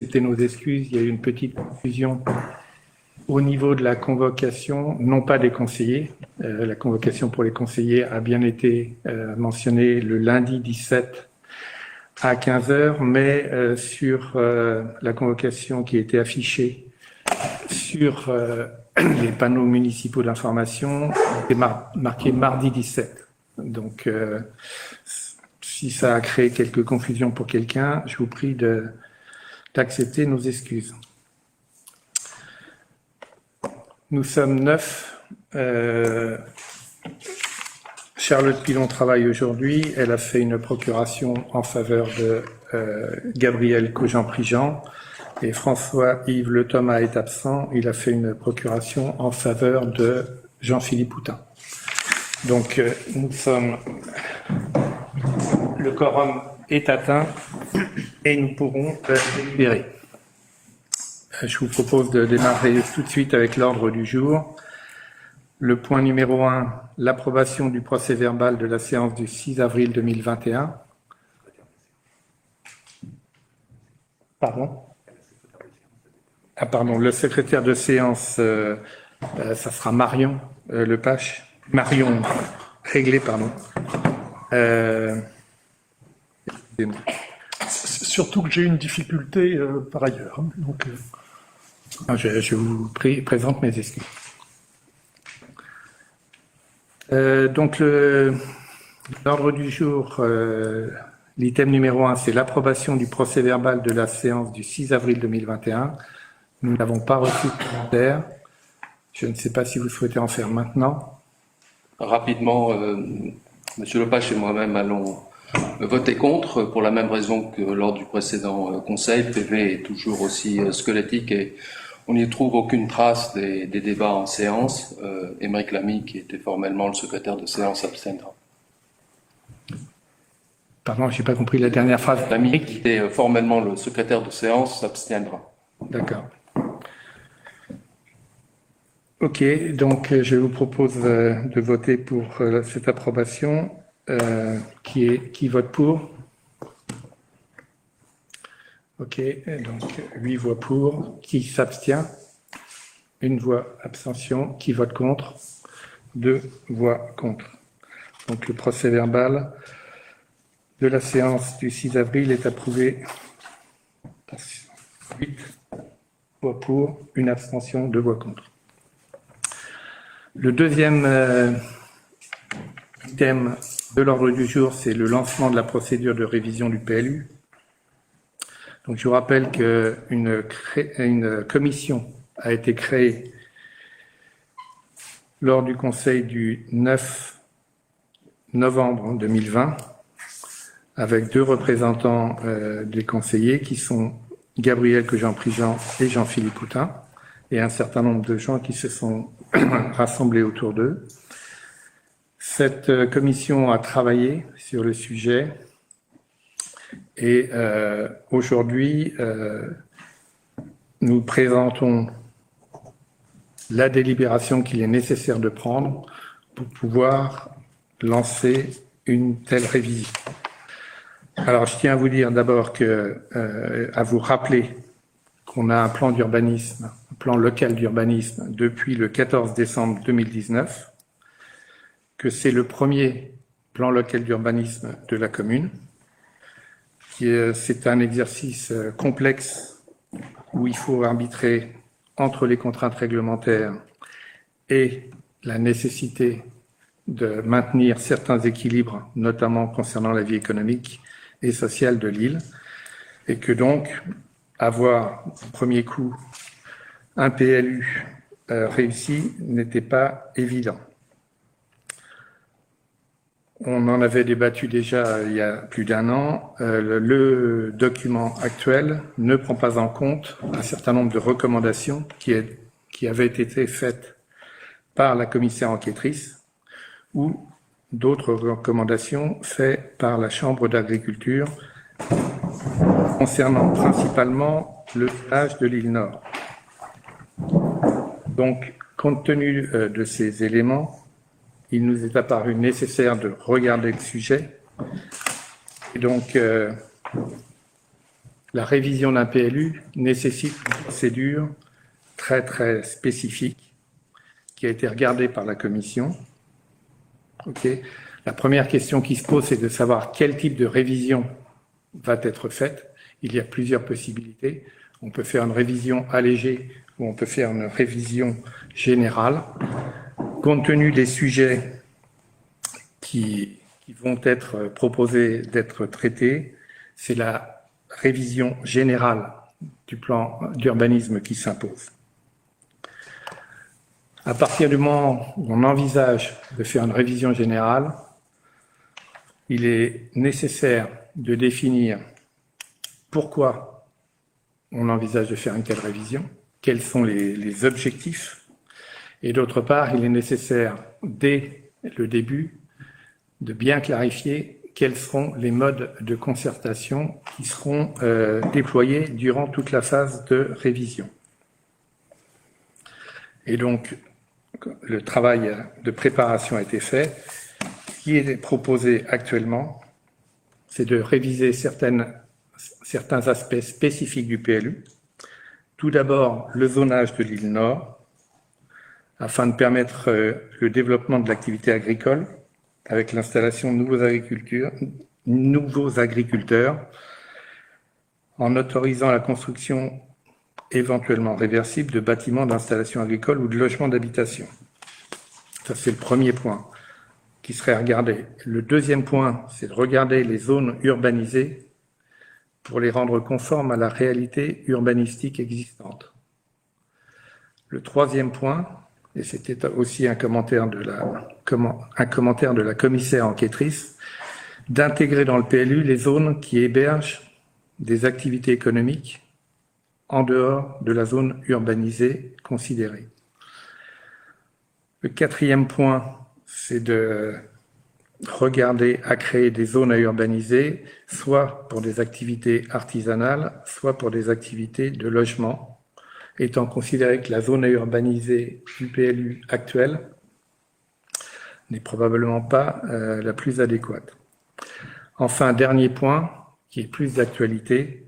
C'était nos excuses, il y a eu une petite confusion au niveau de la convocation, non pas des conseillers. La convocation pour les conseillers a bien été mentionnée le lundi 17 à 15 heures, mais sur la convocation qui était affichée sur les panneaux municipaux d'information, c'était marqué mardi 17. Donc, si ça a créé quelques confusions pour quelqu'un, je vous prie d'accepter nos excuses. Nous sommes 9. Charlotte Pilon travaille aujourd'hui. Elle a fait une procuration en faveur de Gabriel Cogent-Prigent. Et François-Yves Le Thomas est absent. Il a fait une procuration en faveur de Jean-Philippe Poutin. Donc, nous sommes... Le quorum est atteint et nous pourrons délibérer. Je vous propose de démarrer tout de suite avec l'ordre du jour. Le point numéro 1, l'approbation du procès-verbal de la séance du 6 avril 2021. Pardon ? Ah pardon, le secrétaire de séance, ça sera Marion Lepache. Marion Réglé, pardon. Surtout que j'ai une difficulté par ailleurs. Donc, je vous présente mes excuses. Donc, l'ordre du jour, l'item numéro 1, c'est l'approbation du procès-verbal de la séance du 6 avril 2021. Nous n'avons pas reçu de commentaires. Je ne sais pas si vous souhaitez en faire maintenant. Rapidement, Monsieur Lepache et moi-même allons voter contre pour la même raison que lors du précédent conseil. Le PV est toujours aussi squelettique et on n'y trouve aucune trace des débats en séance. Émeric Lamy, qui était formellement le secrétaire de séance, s'abstiendra. Pardon, je n'ai pas compris la dernière phrase. Lamy, qui était formellement le secrétaire de séance, s'abstiendra. D'accord. Ok, donc je vous propose de voter pour cette approbation. Qui vote pour? Ok, donc 8 voix pour. Qui s'abstient? 1 voix abstention. Qui vote contre? 2 voix contre. Donc le procès-verbal de la séance du 6 avril est approuvé. 8 voix pour, 1 abstention, 2 voix contre. Le deuxième item de l'ordre du jour, c'est le lancement de la procédure de révision du PLU. Donc, je vous rappelle qu'une commission a été créée lors du conseil du 9 novembre 2020 avec 2 représentants des conseillers qui sont Gabriel Cogent-Prigent et Jean-Philippe Poutin et un certain nombre de gens qui se sont rassemblés autour d'eux. Cette commission a travaillé sur le sujet et aujourd'hui, nous présentons la délibération qu'il est nécessaire de prendre pour pouvoir lancer une telle révision. Alors, je tiens à vous dire d'abord à vous rappeler qu'on a un plan d'urbanisme, un plan local d'urbanisme depuis le 14 décembre 2019, que c'est le premier plan local d'urbanisme de la commune. C'est un exercice complexe où il faut arbitrer entre les contraintes réglementaires et la nécessité de maintenir certains équilibres, notamment concernant la vie économique et sociale de l'île, et que donc avoir au premier coup un PLU réussi n'était pas évident. On en avait débattu déjà il y a plus d'1 an. Le document actuel ne prend pas en compte un certain nombre de recommandations qui avaient été faites par la commissaire enquêtrice ou d'autres recommandations faites par la Chambre d'agriculture concernant principalement le village de l'île Nord. Donc, compte tenu de ces éléments, il nous est apparu nécessaire de regarder le sujet. Et donc, la révision d'un PLU nécessite une procédure très très spécifique qui a été regardée par la Commission. Okay. La première question qui se pose, c'est de savoir quel type de révision va être faite. Il y a plusieurs possibilités. On peut faire une révision allégée ou on peut faire une révision générale. Compte tenu des sujets qui vont être proposés d'être traités, c'est la révision générale du plan d'urbanisme qui s'impose. À partir du moment où on envisage de faire une révision générale, il est nécessaire de définir pourquoi on envisage de faire une telle révision, quels sont les objectifs, et d'autre part, il est nécessaire, dès le début, de bien clarifier quels seront les modes de concertation qui seront déployés durant toute la phase de révision. Et donc, le travail de préparation a été fait. Ce qui est proposé actuellement, c'est de réviser certains aspects spécifiques du PLU. Tout d'abord, le zonage de l'île Nord, afin de permettre le développement de l'activité agricole, avec l'installation de nouveaux agriculteurs, en autorisant la construction éventuellement réversible de bâtiments d'installation agricole ou de logements d'habitation. Ça, c'est le premier point qui serait regardé. Le deuxième point, c'est de regarder les zones urbanisées pour les rendre conformes à la réalité urbanistique existante. Le troisième point, et c'était aussi un commentaire de la commissaire enquêtrice, d'intégrer dans le PLU les zones qui hébergent des activités économiques en dehors de la zone urbanisée considérée. Le quatrième point, c'est de regarder à créer des zones à urbaniser, soit pour des activités artisanales, soit pour des activités de logement, étant considéré que la zone à urbaniser du PLU actuel n'est probablement pas la plus adéquate. Enfin, dernier point, qui est plus d'actualité,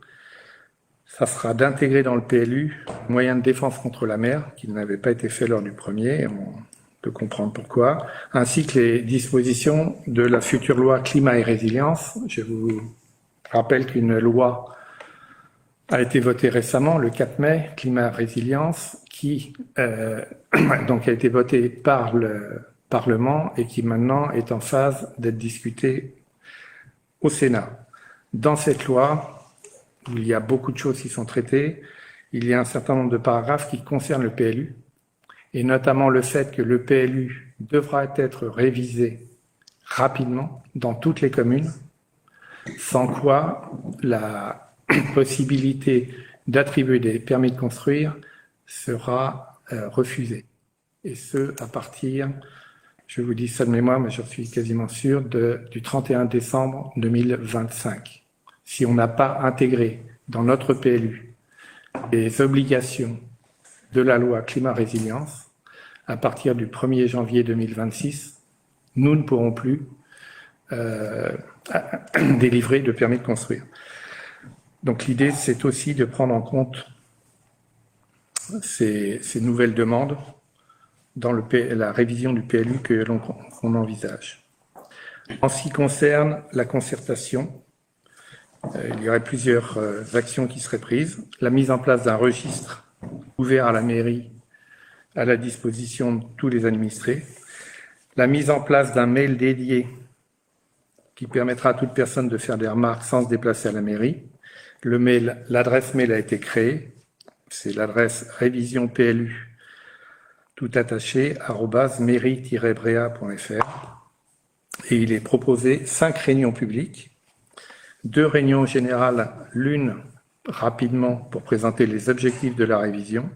ça sera d'intégrer dans le PLU un moyen de défense contre la mer, qui n'avait pas été fait lors du premier, on peut comprendre pourquoi, ainsi que les dispositions de la future loi climat et résilience. Je vous rappelle qu'une loi a été votée récemment, le 4 mai, climat et résilience, qui donc a été votée par le Parlement et qui maintenant est en phase d'être discutée au Sénat. Dans cette loi, où il y a beaucoup de choses qui sont traitées, il y a un certain nombre de paragraphes qui concernent le PLU, et notamment le fait que le PLU devra être révisé rapidement dans toutes les communes, sans quoi la possibilité d'attribuer des permis de construire sera refusée. Et ce, à partir, je vous dis ça de mémoire, mais j'en suis quasiment sûr, du 31 décembre 2025. Si on n'a pas intégré dans notre PLU les obligations de la loi climat-résilience, à partir du 1er janvier 2026, nous ne pourrons plus délivrer de permis de construire. Donc l'idée, c'est aussi de prendre en compte ces nouvelles demandes dans la révision du PLU qu'on envisage. En ce qui concerne la concertation, il y aurait plusieurs actions qui seraient prises. La mise en place d'un registre ouvert à la mairie à la disposition de tous les administrés. La mise en place d'un mail dédié qui permettra à toute personne de faire des remarques sans se déplacer à la mairie. L'adresse mail a été créée. C'est l'adresse révisionplu tout attaché @mairie-bréa.fr. Et il est proposé 5 réunions publiques, 2 réunions générales, l'une rapidement pour présenter les objectifs de la révision.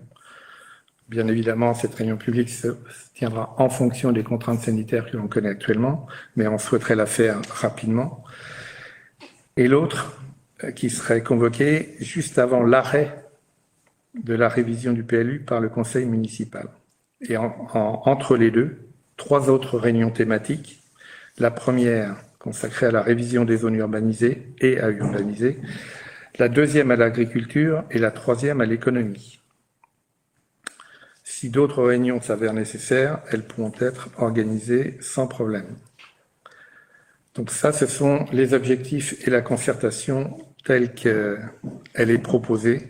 Bien évidemment, cette réunion publique se tiendra en fonction des contraintes sanitaires que l'on connaît actuellement, mais on souhaiterait la faire rapidement. Et l'autre, qui serait convoquée juste avant l'arrêt de la révision du PLU par le conseil municipal. Et entre les deux, 3 autres réunions thématiques. La première consacrée à la révision des zones urbanisées et à urbaniser. la deuxième à l'agriculture et la troisième à l'économie. Si d'autres réunions s'avèrent nécessaires, elles pourront être organisées sans problème. Donc ça, ce sont les objectifs et la concertation telle qu'elle est proposée.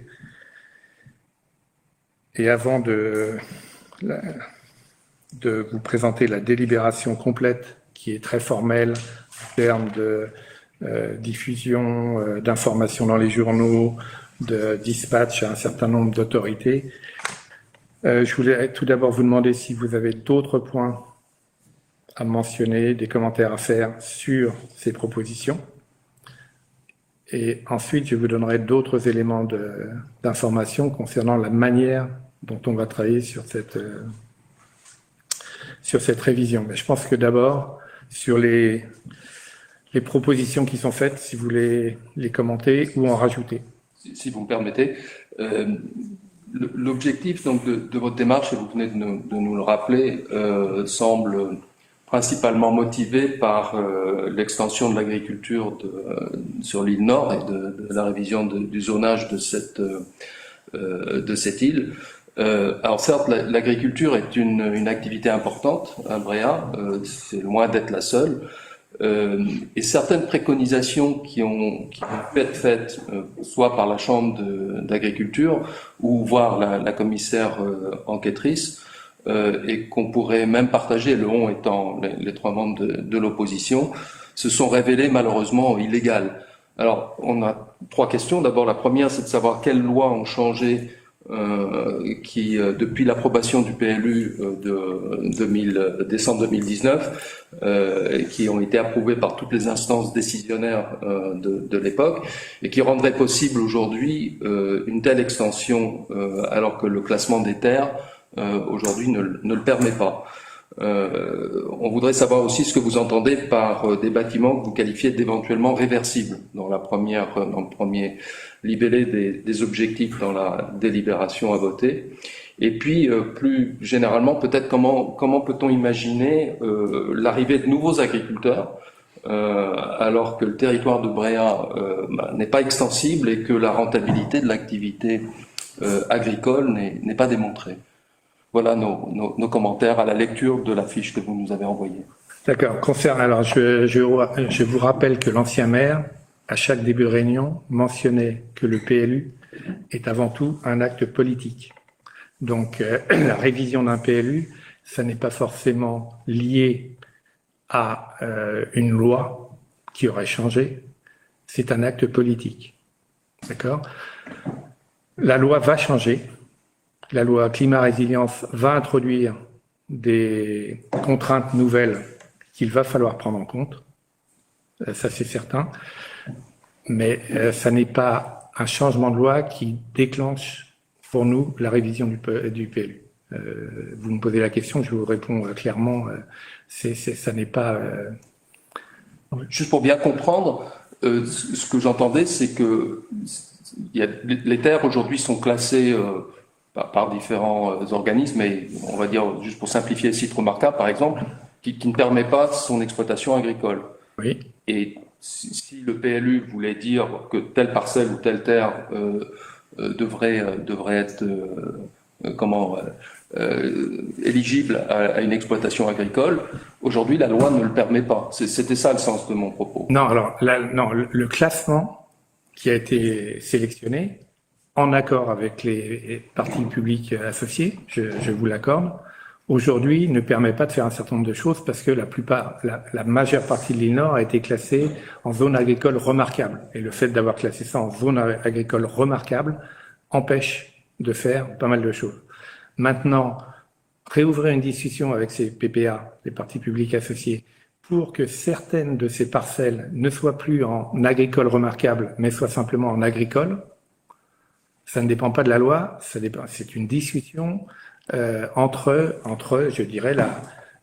Et avant de vous présenter la délibération complète, qui est très formelle en termes de diffusion d'informations dans les journaux, de dispatch à un certain nombre d'autorités, je voulais tout d'abord vous demander si vous avez d'autres points à mentionner, des commentaires à faire sur ces propositions. Et ensuite, je vous donnerai d'autres éléments d'information concernant la manière dont on va travailler sur cette révision. Mais je pense que d'abord, sur les propositions qui sont faites, si vous voulez les commenter ou en rajouter. Si vous me permettez, l'objectif donc de votre démarche, et vous venez de nous le rappeler, semble principalement motivé par l'extension de l'agriculture sur l'île Nord et de la révision du zonage de cette île. Alors certes, l'agriculture est une activité importante à Bréhat, c'est loin d'être la seule, et certaines préconisations qui ont pu être faites, soit par la Chambre d'agriculture ou voire la commissaire enquêtrice, et qu'on pourrait même partager, le on étant les trois membres de l'opposition, se sont révélées malheureusement illégales. Alors, on a trois questions. D'abord, la première, c'est de savoir quelles lois ont changé qui, depuis l'approbation du PLU de décembre 2019, qui ont été approuvées par toutes les instances décisionnaires de l'époque, et qui rendraient possible aujourd'hui une telle extension, alors que le classement des terres aujourd'hui ne le permet pas. On voudrait savoir aussi ce que vous entendez par des bâtiments que vous qualifiez d'éventuellement réversibles dans le premier libellé des objectifs dans la délibération à voter. Et puis, plus généralement, peut-être comment peut-on imaginer l'arrivée de nouveaux agriculteurs alors que le territoire de Bréhat n'est pas extensible et que la rentabilité de l'activité agricole n'est pas démontrée. Voilà nos commentaires à la lecture de la fiche que vous nous avez envoyée. D'accord. Alors, je vous rappelle que l'ancien maire, à chaque début de réunion, mentionnait que le PLU est avant tout un acte politique. Donc, la révision d'un PLU, ça n'est pas forcément lié à une loi qui aurait changé. C'est un acte politique. D'accord ? La loi va changer. La loi climat-résilience va introduire des contraintes nouvelles qu'il va falloir prendre en compte. Ça, c'est certain. Mais ça n'est pas un changement de loi qui déclenche pour nous la révision du PLU. Vous me posez la question, je vous réponds clairement. Ça n'est pas... Juste pour bien comprendre, ce que j'entendais, c'est que les terres aujourd'hui sont classées par différents organismes, et on va dire, juste pour simplifier, site remarquable par exemple, qui ne permet pas son exploitation agricole. Oui. Et si le PLU voulait dire que telle parcelle ou telle terre devrait être éligible à une exploitation agricole, aujourd'hui la loi ne le permet pas. C'était ça le sens de mon propos. Non, alors le classement qui a été sélectionné, en accord avec les partis publics associés, je vous l'accorde, aujourd'hui ne permet pas de faire un certain nombre de choses parce que la majeure partie de l'île Nord a été classée en zone agricole remarquable. Et le fait d'avoir classé ça en zone agricole remarquable empêche de faire pas mal de choses. Maintenant, réouvrir une discussion avec ces PPA, les partis publics associés, pour que certaines de ces parcelles ne soient plus en agricole remarquable, mais soient simplement en agricole, ça ne dépend pas de la loi, c'est une discussion entre, je dirais,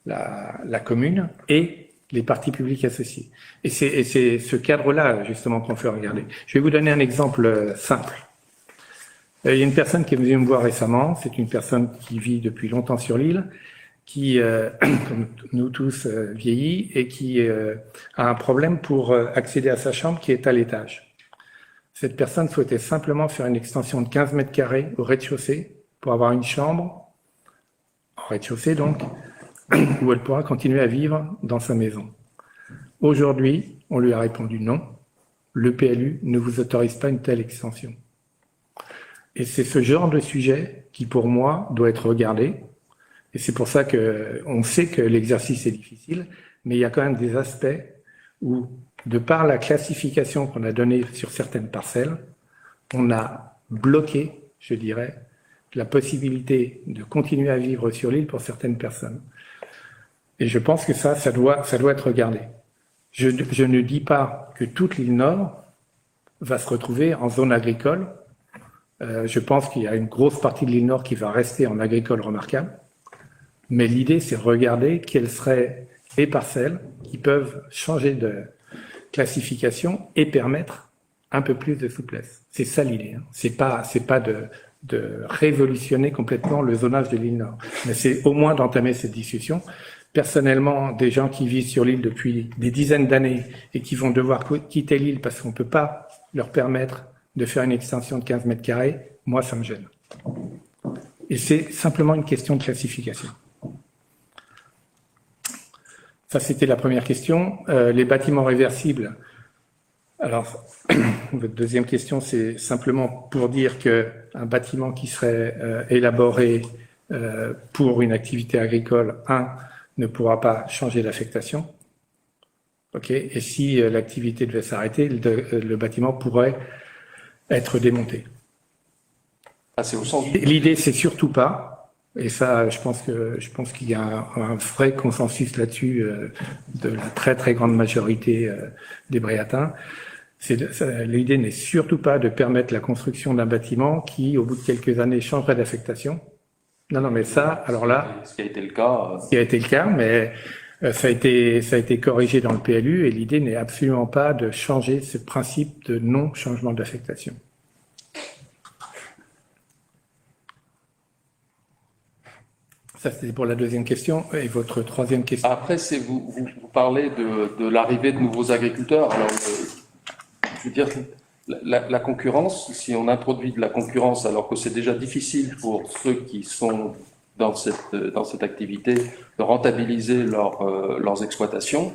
la commune et les partis publics associés. Et c'est ce cadre-là, justement, qu'on fait regarder. Je vais vous donner un exemple simple. Il y a une personne qui est venue me voir récemment, c'est une personne qui vit depuis longtemps sur l'île, qui, comme nous tous, vieillit et qui a un problème pour accéder à sa chambre qui est à l'étage. Cette personne souhaitait simplement faire une extension de 15 mètres carrés au rez-de-chaussée pour avoir une chambre, en rez-de-chaussée donc, où elle pourra continuer à vivre dans sa maison. Aujourd'hui, on lui a répondu non. Le PLU ne vous autorise pas une telle extension. Et c'est ce genre de sujet qui, pour moi, doit être regardé. Et c'est pour ça qu'on sait que l'exercice est difficile, mais il y a quand même des aspects où, de par la classification qu'on a donnée sur certaines parcelles, on a bloqué, je dirais, la possibilité de continuer à vivre sur l'île pour certaines personnes. Et je pense que ça doit être regardé. Je ne dis pas que toute l'île Nord va se retrouver en zone agricole. Je pense qu'il y a une grosse partie de l'île Nord qui va rester en agricole remarquable. Mais l'idée, c'est de regarder quelles seraient les parcelles qui peuvent changer de classification et permettre un peu plus de souplesse. C'est ça l'idée. C'est pas de révolutionner complètement le zonage de l'île Nord. Mais c'est au moins d'entamer cette discussion. Personnellement, des gens qui vivent sur l'île depuis des dizaines d'années et qui vont devoir quitter l'île parce qu'on ne peut pas leur permettre de faire une extension de 15 mètres carrés, moi, ça me gêne. Et c'est simplement une question de classification. Ça, c'était la première question. Les bâtiments réversibles. Alors, votre deuxième question, c'est simplement pour dire qu'un bâtiment qui serait élaboré pour une activité agricole, ne pourra pas changer d'affectation. Ok. Et si l'activité devait s'arrêter, le bâtiment pourrait être démonté. Ah, c'est au sens du... L'idée, c'est surtout pas, et ça, je pense qu'il y a un vrai consensus là-dessus de la très très grande majorité des Bréatins. L'idée n'est surtout pas de permettre la construction d'un bâtiment qui, au bout de quelques années, changerait d'affectation. Non, mais ça, alors là... Ce qui a été le cas. Ce qui a été le cas, mais ça a été corrigé dans le PLU et l'idée n'est absolument pas de changer ce principe de non-changement d'affectation. Ça, c'était pour la deuxième question. Et votre troisième question? Après, vous parlez de l'arrivée de nouveaux agriculteurs. Alors, je veux dire, la concurrence, si on introduit de la concurrence alors que c'est déjà difficile pour ceux qui sont dans cette activité de rentabiliser leurs exploitations,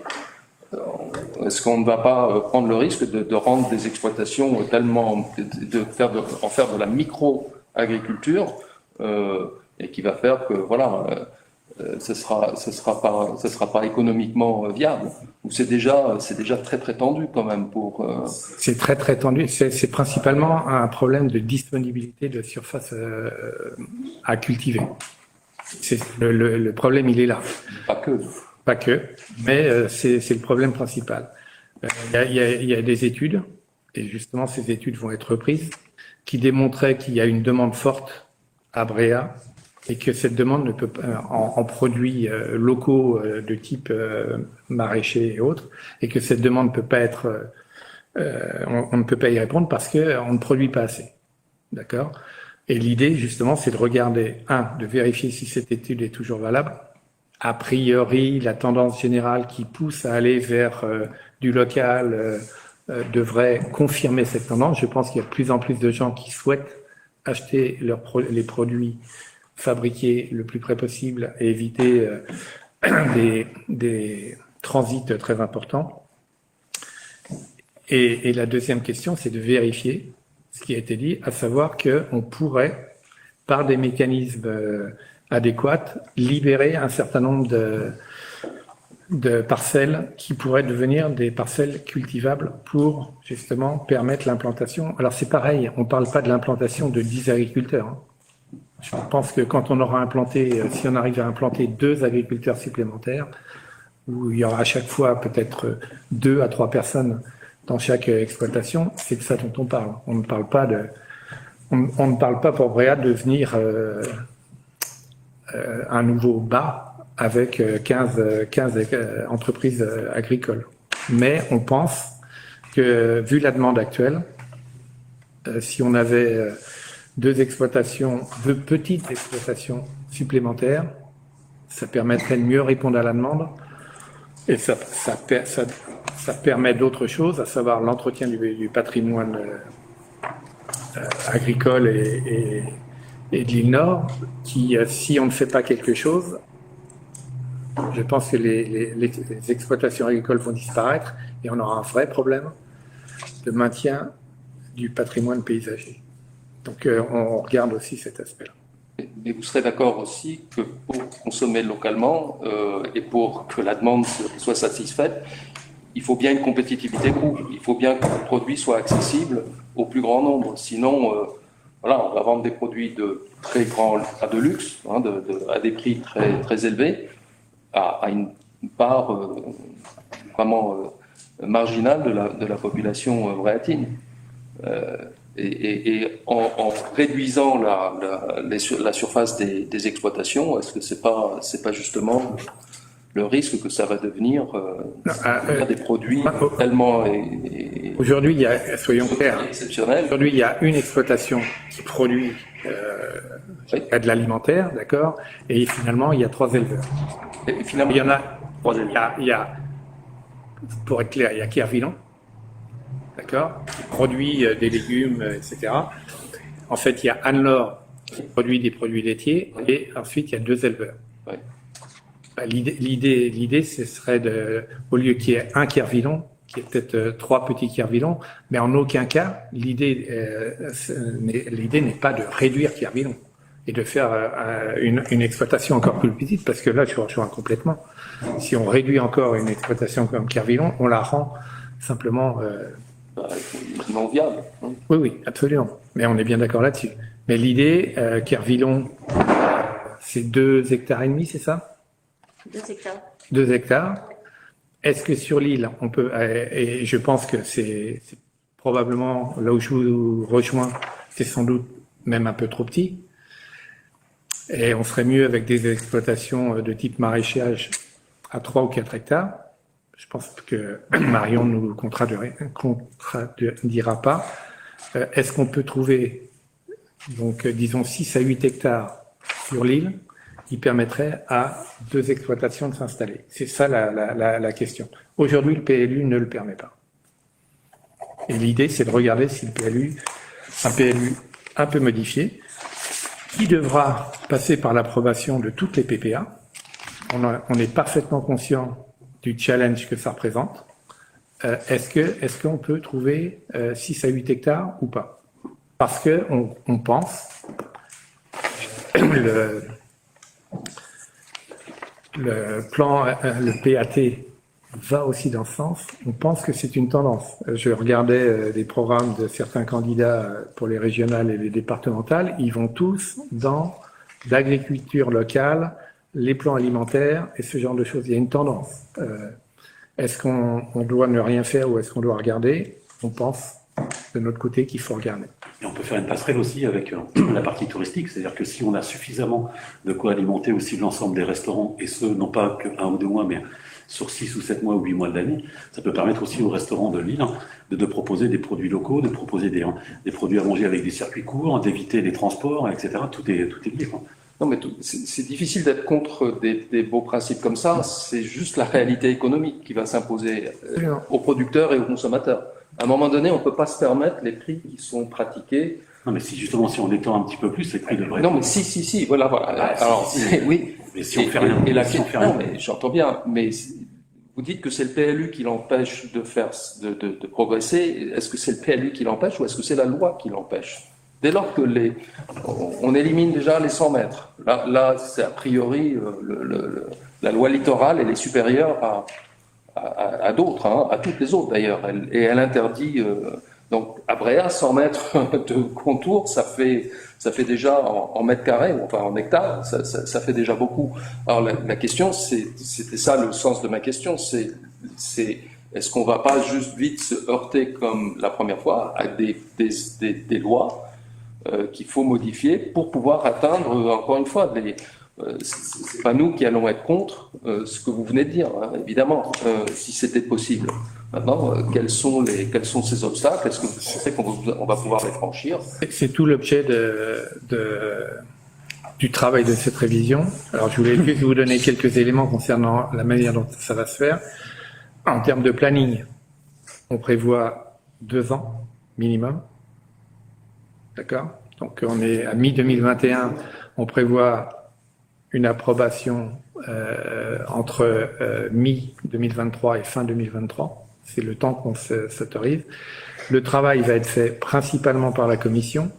est-ce qu'on ne va pas prendre le risque de rendre des exploitations tellement, en faire de la micro-agriculture et qui va faire que voilà, ce sera pas économiquement viable. Ou c'est déjà très très tendu quand même pour. C'est très très tendu. C'est principalement un problème de disponibilité de surface à cultiver. Le problème, il est là. Pas que, mais c'est le problème principal. Il y a des études, et justement ces études vont être reprises, qui démontraient qu'il y a une demande forte à Bréa et que cette demande ne peut en produits locaux de type maraîcher et autres, et que cette demande ne peut pas être, on ne peut pas y répondre parce qu'on ne produit pas assez. D'accord? Et l'idée, justement, c'est de regarder, de vérifier si cette étude est toujours valable. A priori, la tendance générale qui pousse à aller vers du local devrait confirmer cette tendance. Je pense qu'il y a de plus en plus de gens qui souhaitent acheter les produits fabriqués le plus près possible et éviter des transits très importants. Et la deuxième question, c'est de vérifier ce qui a été dit, à savoir qu'on pourrait, par des mécanismes adéquats, libérer un certain nombre de parcelles qui pourraient devenir des parcelles cultivables pour justement permettre l'implantation. Alors c'est pareil, on ne parle pas de l'implantation de 10 agriculteurs. Hein. Je pense que quand on aura implanté, si on arrive à implanter 2 agriculteurs supplémentaires, où il y aura à chaque fois peut-être 2 à 3 personnes dans chaque exploitation, c'est de ça dont on parle. On ne parle pas pour Bréa de devenir un nouveau bas avec 15 entreprises agricoles. Mais on pense que, vu la demande actuelle, si on avait 2 petites exploitations supplémentaires, ça permettrait de mieux répondre à la demande et ça permet d'autres choses, à savoir l'entretien du patrimoine agricole et de l'île Nord, qui, si on ne fait pas quelque chose, je pense que les exploitations agricoles vont disparaître et on aura un vrai problème de maintien du patrimoine paysager. Donc on regarde aussi cet aspect-là. Mais vous serez d'accord aussi que pour consommer localement et pour que la demande soit satisfaite, il faut bien une compétitivité coût. Il faut bien que le produit soit accessible au plus grand nombre. Sinon, voilà, on va vendre des produits de très grand, de luxe, hein, à des prix très, très élevés, à une part vraiment marginale de la population bréatine. Et en réduisant la surface des exploitations, est-ce que c'est pas justement le risque que ça va devenir des produits tellement aujourd'hui, soyons clairs, exceptionnels. Aujourd'hui, il y a une exploitation qui produit de l'alimentaire, d'accord, et finalement, il y a 3 éleveurs. Et finalement, Il y en a, il y a, pour être clair, il y a Kervillon, d'accord, qui produit des légumes, etc. En fait, il y a Anne-Laure qui produit des produits laitiers, et ensuite, il y a 2 éleveurs. Ouais. L'idée, ce serait au lieu qu'il y ait un Kervillon, qui est peut-être 3 petits Kervillon, mais en aucun cas, l'idée n'est pas de réduire Kervillon et de faire une exploitation encore plus petite, parce que là, je rejoins complètement. Si on réduit encore une exploitation comme Kervillon, on la rend simplement non viable. oui, absolument. Mais on est bien d'accord là-dessus. Mais l'idée, Kervillon, c'est 2,5 hectares, c'est ça? 2 hectares. 2 hectares. Est-ce que sur l'île, on peut, et je pense que c'est probablement là où je vous rejoins, c'est sans doute même un peu trop petit, et on ferait mieux avec des exploitations de type maraîchage à 3 ou 4 hectares. Je pense que Marion ne nous contredira pas. Est-ce qu'on peut trouver, donc disons 6 à 8 hectares sur l'île qui permettrait à 2 exploitations de s'installer? C'est ça la question. Aujourd'hui, le PLU ne le permet pas. Et l'idée, c'est de regarder si un PLU un peu modifié, qui devra passer par l'approbation de toutes les PPA. On est parfaitement conscient du challenge que ça représente. Est-ce qu'on peut trouver 6 à 8 hectares ou pas? Parce que on pense le plan, le PAT va aussi dans ce sens. On pense que c'est une tendance. Je regardais les programmes de certains candidats pour les régionales et les départementales. Ils vont tous dans l'agriculture locale, les plans alimentaires et ce genre de choses. Il y a une tendance. Est-ce qu'on doit ne rien faire ou est-ce qu'on doit regarder? On pense de notre côté qu'il faut regarder. Et on peut faire une passerelle aussi avec la partie touristique, c'est-à-dire que si on a suffisamment de quoi alimenter aussi l'ensemble des restaurants, et ce, non pas que 1 ou 2 mois, mais sur 6 ou 7 mois ou 8 mois de l'année, ça peut permettre aussi aux restaurants de l'île de proposer des produits locaux, de proposer des produits à manger avec des circuits courts, d'éviter les transports, etc. Tout est lié, quoi. Non, mais c'est difficile d'être contre des beaux principes comme ça. C'est juste la réalité économique qui va s'imposer aux producteurs et aux consommateurs. À un moment donné, on ne peut pas se permettre les prix qui sont pratiqués. Non, mais si on étend un petit peu plus, les prix devraient... Non, mais si, voilà. Alors, oui. Mais si on fait rien... Non, mais j'entends bien, mais vous dites que c'est le PLU qui l'empêche de progresser. Est-ce que c'est le PLU qui l'empêche ou est-ce que c'est la loi qui l'empêche? Dès lors que on élimine déjà les 100 mètres, là c'est a priori la loi littorale, elle est supérieure à d'autres, hein, à toutes les autres d'ailleurs, et elle interdit donc à Bréa 100 mètres de contour, ça fait déjà en mètres carrés, enfin en hectares, ça fait déjà beaucoup. Alors la question, c'était ça le sens de ma question, c'est est-ce qu'on va pas juste vite se heurter comme la première fois à des lois qu'il faut modifier pour pouvoir atteindre, encore une fois, c'est pas nous qui allons être contre ce que vous venez de dire, hein, évidemment, si c'était possible. Maintenant, quels sont ces obstacles? Est-ce que vous pensez qu'on va pouvoir les franchir? C'est tout l'objet du travail de cette révision. Alors, je voulais juste vous donner quelques éléments concernant la manière dont ça va se faire. En termes de planning, on prévoit 2 ans minimum. D'accord? Donc on est à mi-2021, on prévoit une approbation entre mi-2023 et fin 2023. C'est le temps qu'on s'autorise. Le travail va être fait principalement par la commission.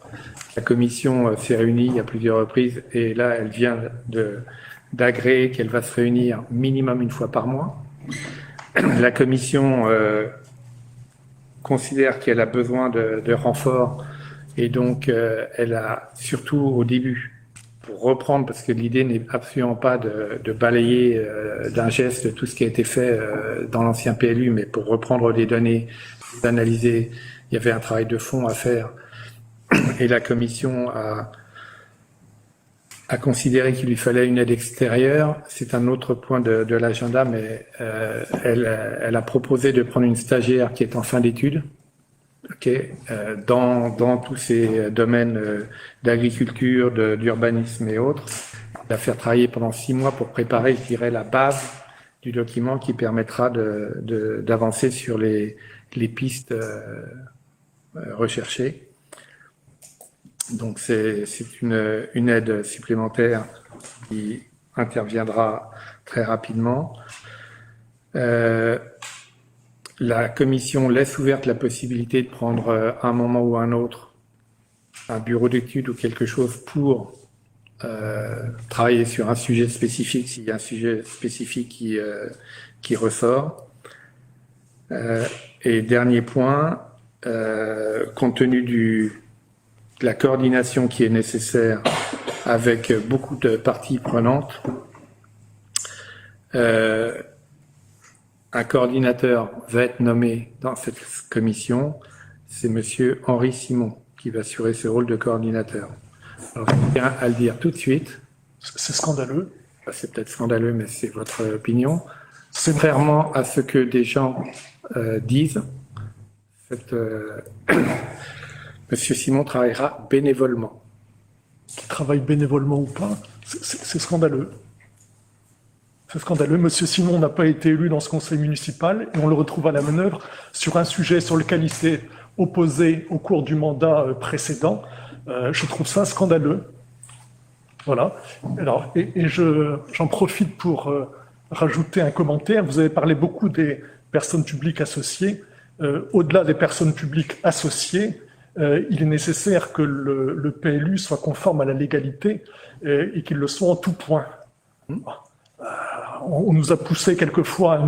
La commission s'est réunie à plusieurs reprises et là, elle vient d'agréer qu'elle va se réunir minimum une fois par mois. La commission considère qu'elle a besoin de renforts et donc elle a surtout au début, pour reprendre, parce que l'idée n'est absolument pas de balayer d'un geste tout ce qui a été fait dans l'ancien PLU, mais pour reprendre les données, les analyser, il y avait un travail de fond à faire et la commission a considéré qu'il lui fallait une aide extérieure. C'est un autre point de l'agenda, mais elle a proposé de prendre une stagiaire qui est en fin d'études, dans tous ces domaines d'agriculture, d'urbanisme et autres, la faire travailler pendant 6 mois pour préparer, je dirais, la base du document qui permettra d'avancer sur les pistes recherchées. Donc c'est une aide supplémentaire qui interviendra très rapidement. La commission laisse ouverte la possibilité de prendre à un moment ou à un autre un bureau d'études ou quelque chose pour travailler sur un sujet spécifique s'il y a un sujet spécifique qui ressort. Et dernier point, compte tenu de la coordination qui est nécessaire avec beaucoup de parties prenantes, un coordinateur va être nommé dans cette commission, c'est Monsieur Henri Simon qui va assurer ce rôle de coordinateur. Alors, je tiens à le dire tout de suite. C'est scandaleux. C'est peut-être scandaleux, mais c'est votre opinion. Contrairement à ce que des gens disent, Monsieur Simon travaillera bénévolement. Qu'il travaille bénévolement ou pas, c'est scandaleux. C'est scandaleux. Monsieur Simon n'a pas été élu dans ce conseil municipal et on le retrouve à la manœuvre sur un sujet sur lequel il s'est opposé au cours du mandat précédent. Je trouve ça scandaleux. Voilà. Alors, j'en profite pour rajouter un commentaire. Vous avez parlé beaucoup des personnes publiques associées. Au-delà des personnes publiques associées, il est nécessaire que le PLU soit conforme à la légalité et qu'il le soit en tout point. On nous a poussé quelquefois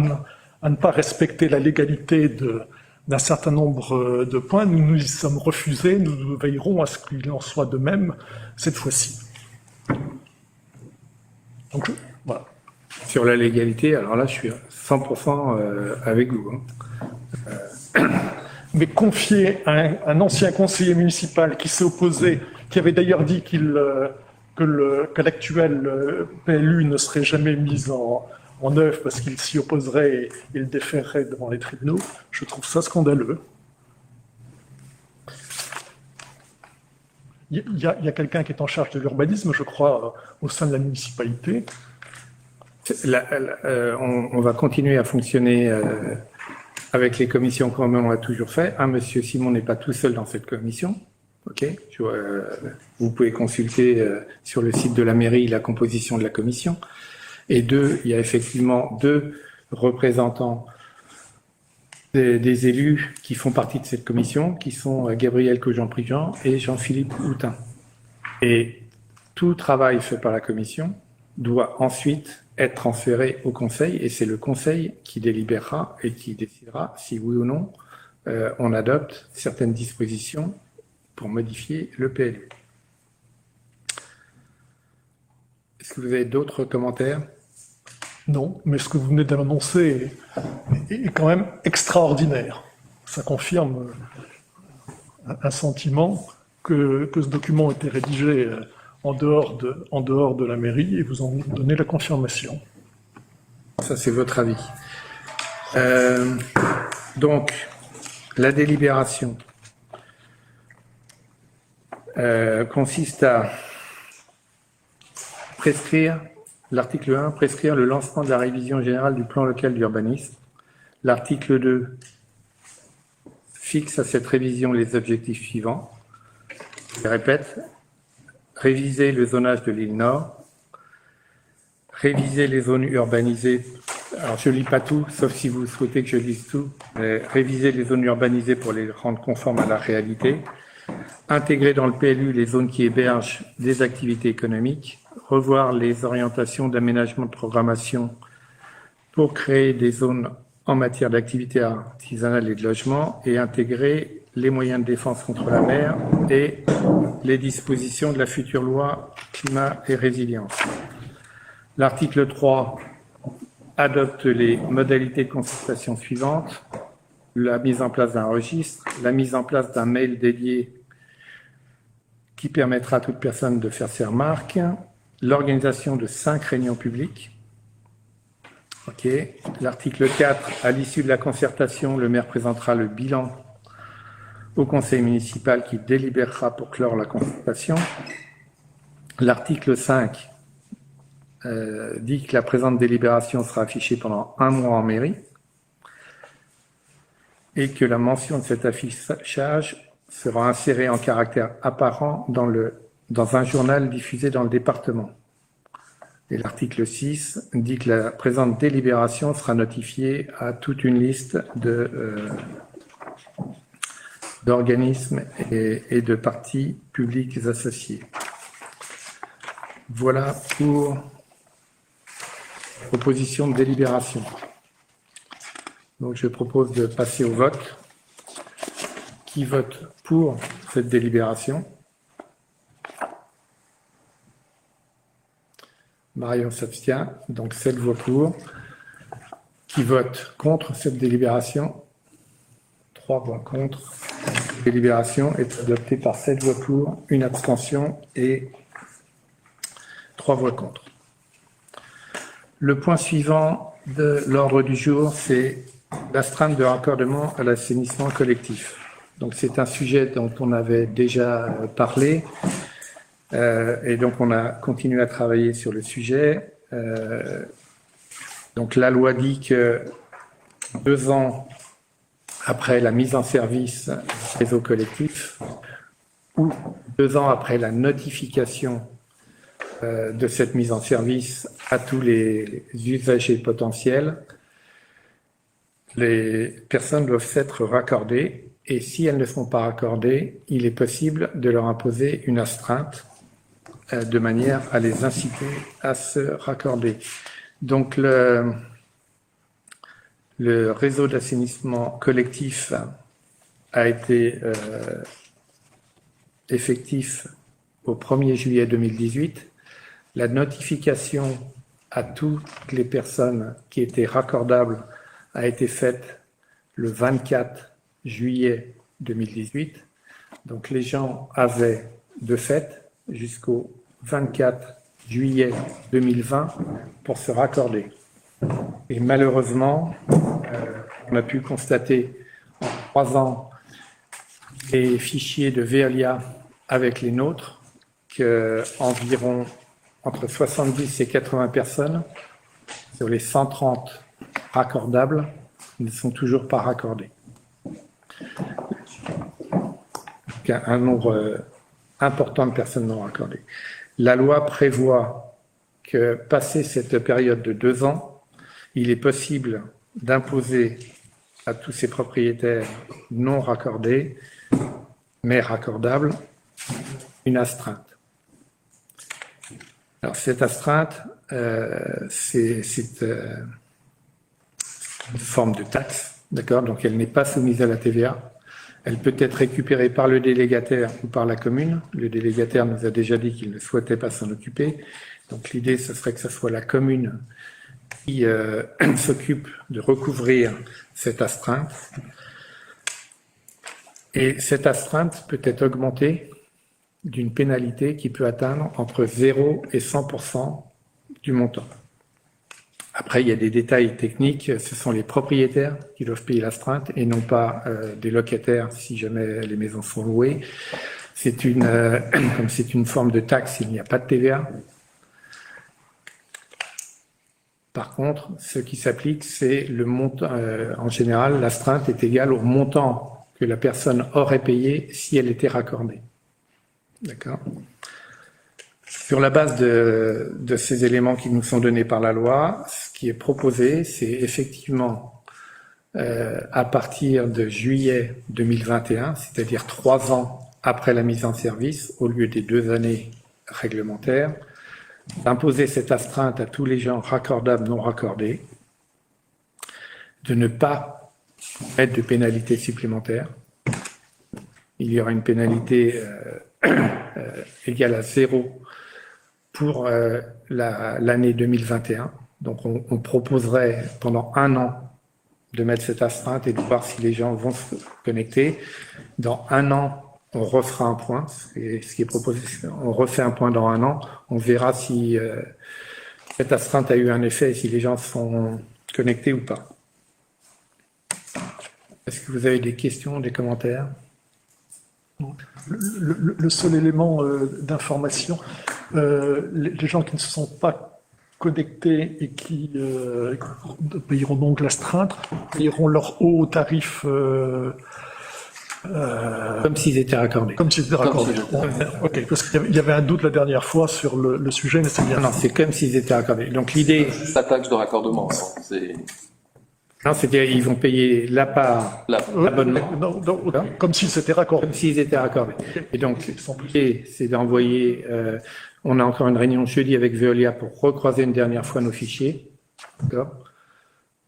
à ne pas respecter la légalité d'un certain nombre de points. Nous nous y sommes refusés. Nous veillerons à ce qu'il en soit de même cette fois-ci. Donc, voilà. Sur la légalité, alors là, je suis 100% avec vous. Mais confier à un ancien conseiller municipal qui s'est opposé, qui avait d'ailleurs dit que l'actuel PLU ne serait jamais mis en œuvre parce qu'il s'y opposerait et il déférerait devant les tribunaux, je trouve ça scandaleux. Il y a quelqu'un qui est en charge de l'urbanisme, je crois, au sein de la municipalité. On va continuer à fonctionner avec les commissions comme on l'a toujours fait. Monsieur Simon n'est pas tout seul dans cette commission. Vous pouvez consulter sur le site de la mairie la composition de la commission. Et il y a effectivement 2 représentants des élus qui font partie de cette commission, qui sont Gabriel Cogent-Prigent et Jean-Philippe Houtin. Et tout travail fait par la commission doit ensuite être transféré au Conseil, et c'est le Conseil qui délibérera et qui décidera si oui ou non on adopte certaines dispositions pour modifier le PLU. Est-ce que vous avez d'autres commentaires? Non, mais ce que vous venez d'annoncer est quand même extraordinaire. Ça confirme un sentiment que ce document a été rédigé en dehors de la mairie, et vous en donnez la confirmation. Ça, c'est votre avis. Donc, la délibération consiste à prescrire, l'article 1, prescrire le lancement de la révision générale du plan local d'urbanisme. L'article 2 fixe à cette révision les objectifs suivants. Je répète, réviser le zonage de l'île Nord, réviser les zones urbanisées. Alors, je ne lis pas tout, sauf si vous souhaitez que je lise tout. Mais réviser les zones urbanisées pour les rendre conformes à la réalité. Intégrer dans le PLU les zones qui hébergent des activités économiques. Revoir les orientations d'aménagement de programmation pour créer des zones en matière d'activité artisanale et de logement et intégrer les moyens de défense contre la mer et les dispositions de la future loi climat et résilience. L'article 3 adopte les modalités de consultation suivantes: la mise en place d'un registre, la mise en place d'un mail dédié qui permettra à toute personne de faire ses remarques, l'organisation de 5 réunions publiques. OK. L'article 4, à l'issue de la concertation, le maire présentera le bilan au conseil municipal qui délibérera pour clore la concertation. L'article 5 dit que la présente délibération sera affichée pendant 1 mois en mairie et que la mention de cet affichage sera insérée en caractère apparent dans un journal diffusé dans le département. Et l'article 6 dit que la présente délibération sera notifiée à toute une liste d'organismes et de partis publics associés. Voilà pour proposition de délibération. Donc je propose de passer au vote. Qui vote pour cette délibération? Marion s'abstient, donc 7 voix pour. Qui vote contre cette délibération? 3 voix contre. La délibération est adoptée par 7 voix pour, 1 abstention et 3 voix contre. Le point suivant de l'ordre du jour, c'est l'astreinte de raccordement à l'assainissement collectif. Donc c'est un sujet dont on avait déjà parlé. Et donc, on a continué à travailler sur le sujet. Donc, la loi dit que 2 ans après la mise en service du réseau collectif ou 2 ans après la notification de cette mise en service à tous les usagers potentiels, les personnes doivent s'être raccordées. Et si elles ne sont pas raccordées, il est possible de leur imposer une astreinte de manière à les inciter à se raccorder. Donc le réseau d'assainissement collectif a été effectif au 1er juillet 2018. La notification à toutes les personnes qui étaient raccordables a été faite le 24 juillet 2018. Donc les gens avaient de fait jusqu'au 24 juillet 2020 pour se raccorder. Et malheureusement, on a pu constater en 3 ans les fichiers de Veolia avec les nôtres qu'environ entre 70 et 80 personnes sur les 130 raccordables ne sont toujours pas raccordées. Donc un nombre important de personnes non raccordées. La loi prévoit que, passé cette période de 2 ans, il est possible d'imposer à tous ces propriétaires non raccordés, mais raccordables, une astreinte. Alors, cette astreinte, c'est une forme de taxe, d'accord? Donc, elle n'est pas soumise à la TVA. Elle peut être récupérée par le délégataire ou par la commune. Le délégataire nous a déjà dit qu'il ne souhaitait pas s'en occuper. Donc l'idée, ce serait que ce soit la commune qui s'occupe de recouvrir cette astreinte. Et cette astreinte peut être augmentée d'une pénalité qui peut atteindre entre 0 et 100% du montant. Après, il y a des détails techniques. Ce sont les propriétaires qui doivent payer l'astreinte et non pas des locataires si jamais les maisons sont louées. Comme c'est une forme de taxe, il n'y a pas de TVA. Par contre, ce qui s'applique, c'est le montant. En général, l'astreinte est égale au montant que la personne aurait payé si elle était raccordée. D'accord. Sur la base de ces éléments qui nous sont donnés par la loi, ce qui est proposé, c'est effectivement à partir de juillet 2021, c'est-à-dire 3 ans après la mise en service, au lieu des 2 années réglementaires, d'imposer cette astreinte à tous les gens raccordables, non raccordés, de ne pas mettre de pénalité supplémentaire. Il y aura une pénalité égale à 0 pour l'année 2021. Donc on proposerait pendant 1 an de mettre cette astreinte et de voir si les gens vont se connecter. Dans 1 an, on refera un point. C'est ce qui est proposé. On refait un point dans 1 an. On verra si cette astreinte a eu un effet et si les gens sont connectés ou pas. Est-ce que vous avez des questions, des commentaires? Le seul élément d'information, les gens qui ne se sont pas connectés et qui payeront donc l'astreinte, payeront leur haut tarif Comme s'ils étaient raccordés. comme s'ils étaient raccordés. Ok, parce qu'il y avait un doute la dernière fois sur le sujet, mais c'est bien. Non, c'est comme s'ils étaient raccordés. Donc l'idée, La taxe de raccordement, c'est non, c'est-à-dire ils vont payer la part l'abonnement Non, ok, comme s'ils s'étaient raccordés. comme s'ils étaient raccordés. Et donc l'idée, c'est d'envoyer. On a encore une réunion jeudi avec Veolia pour recroiser une dernière fois nos fichiers. D'accord.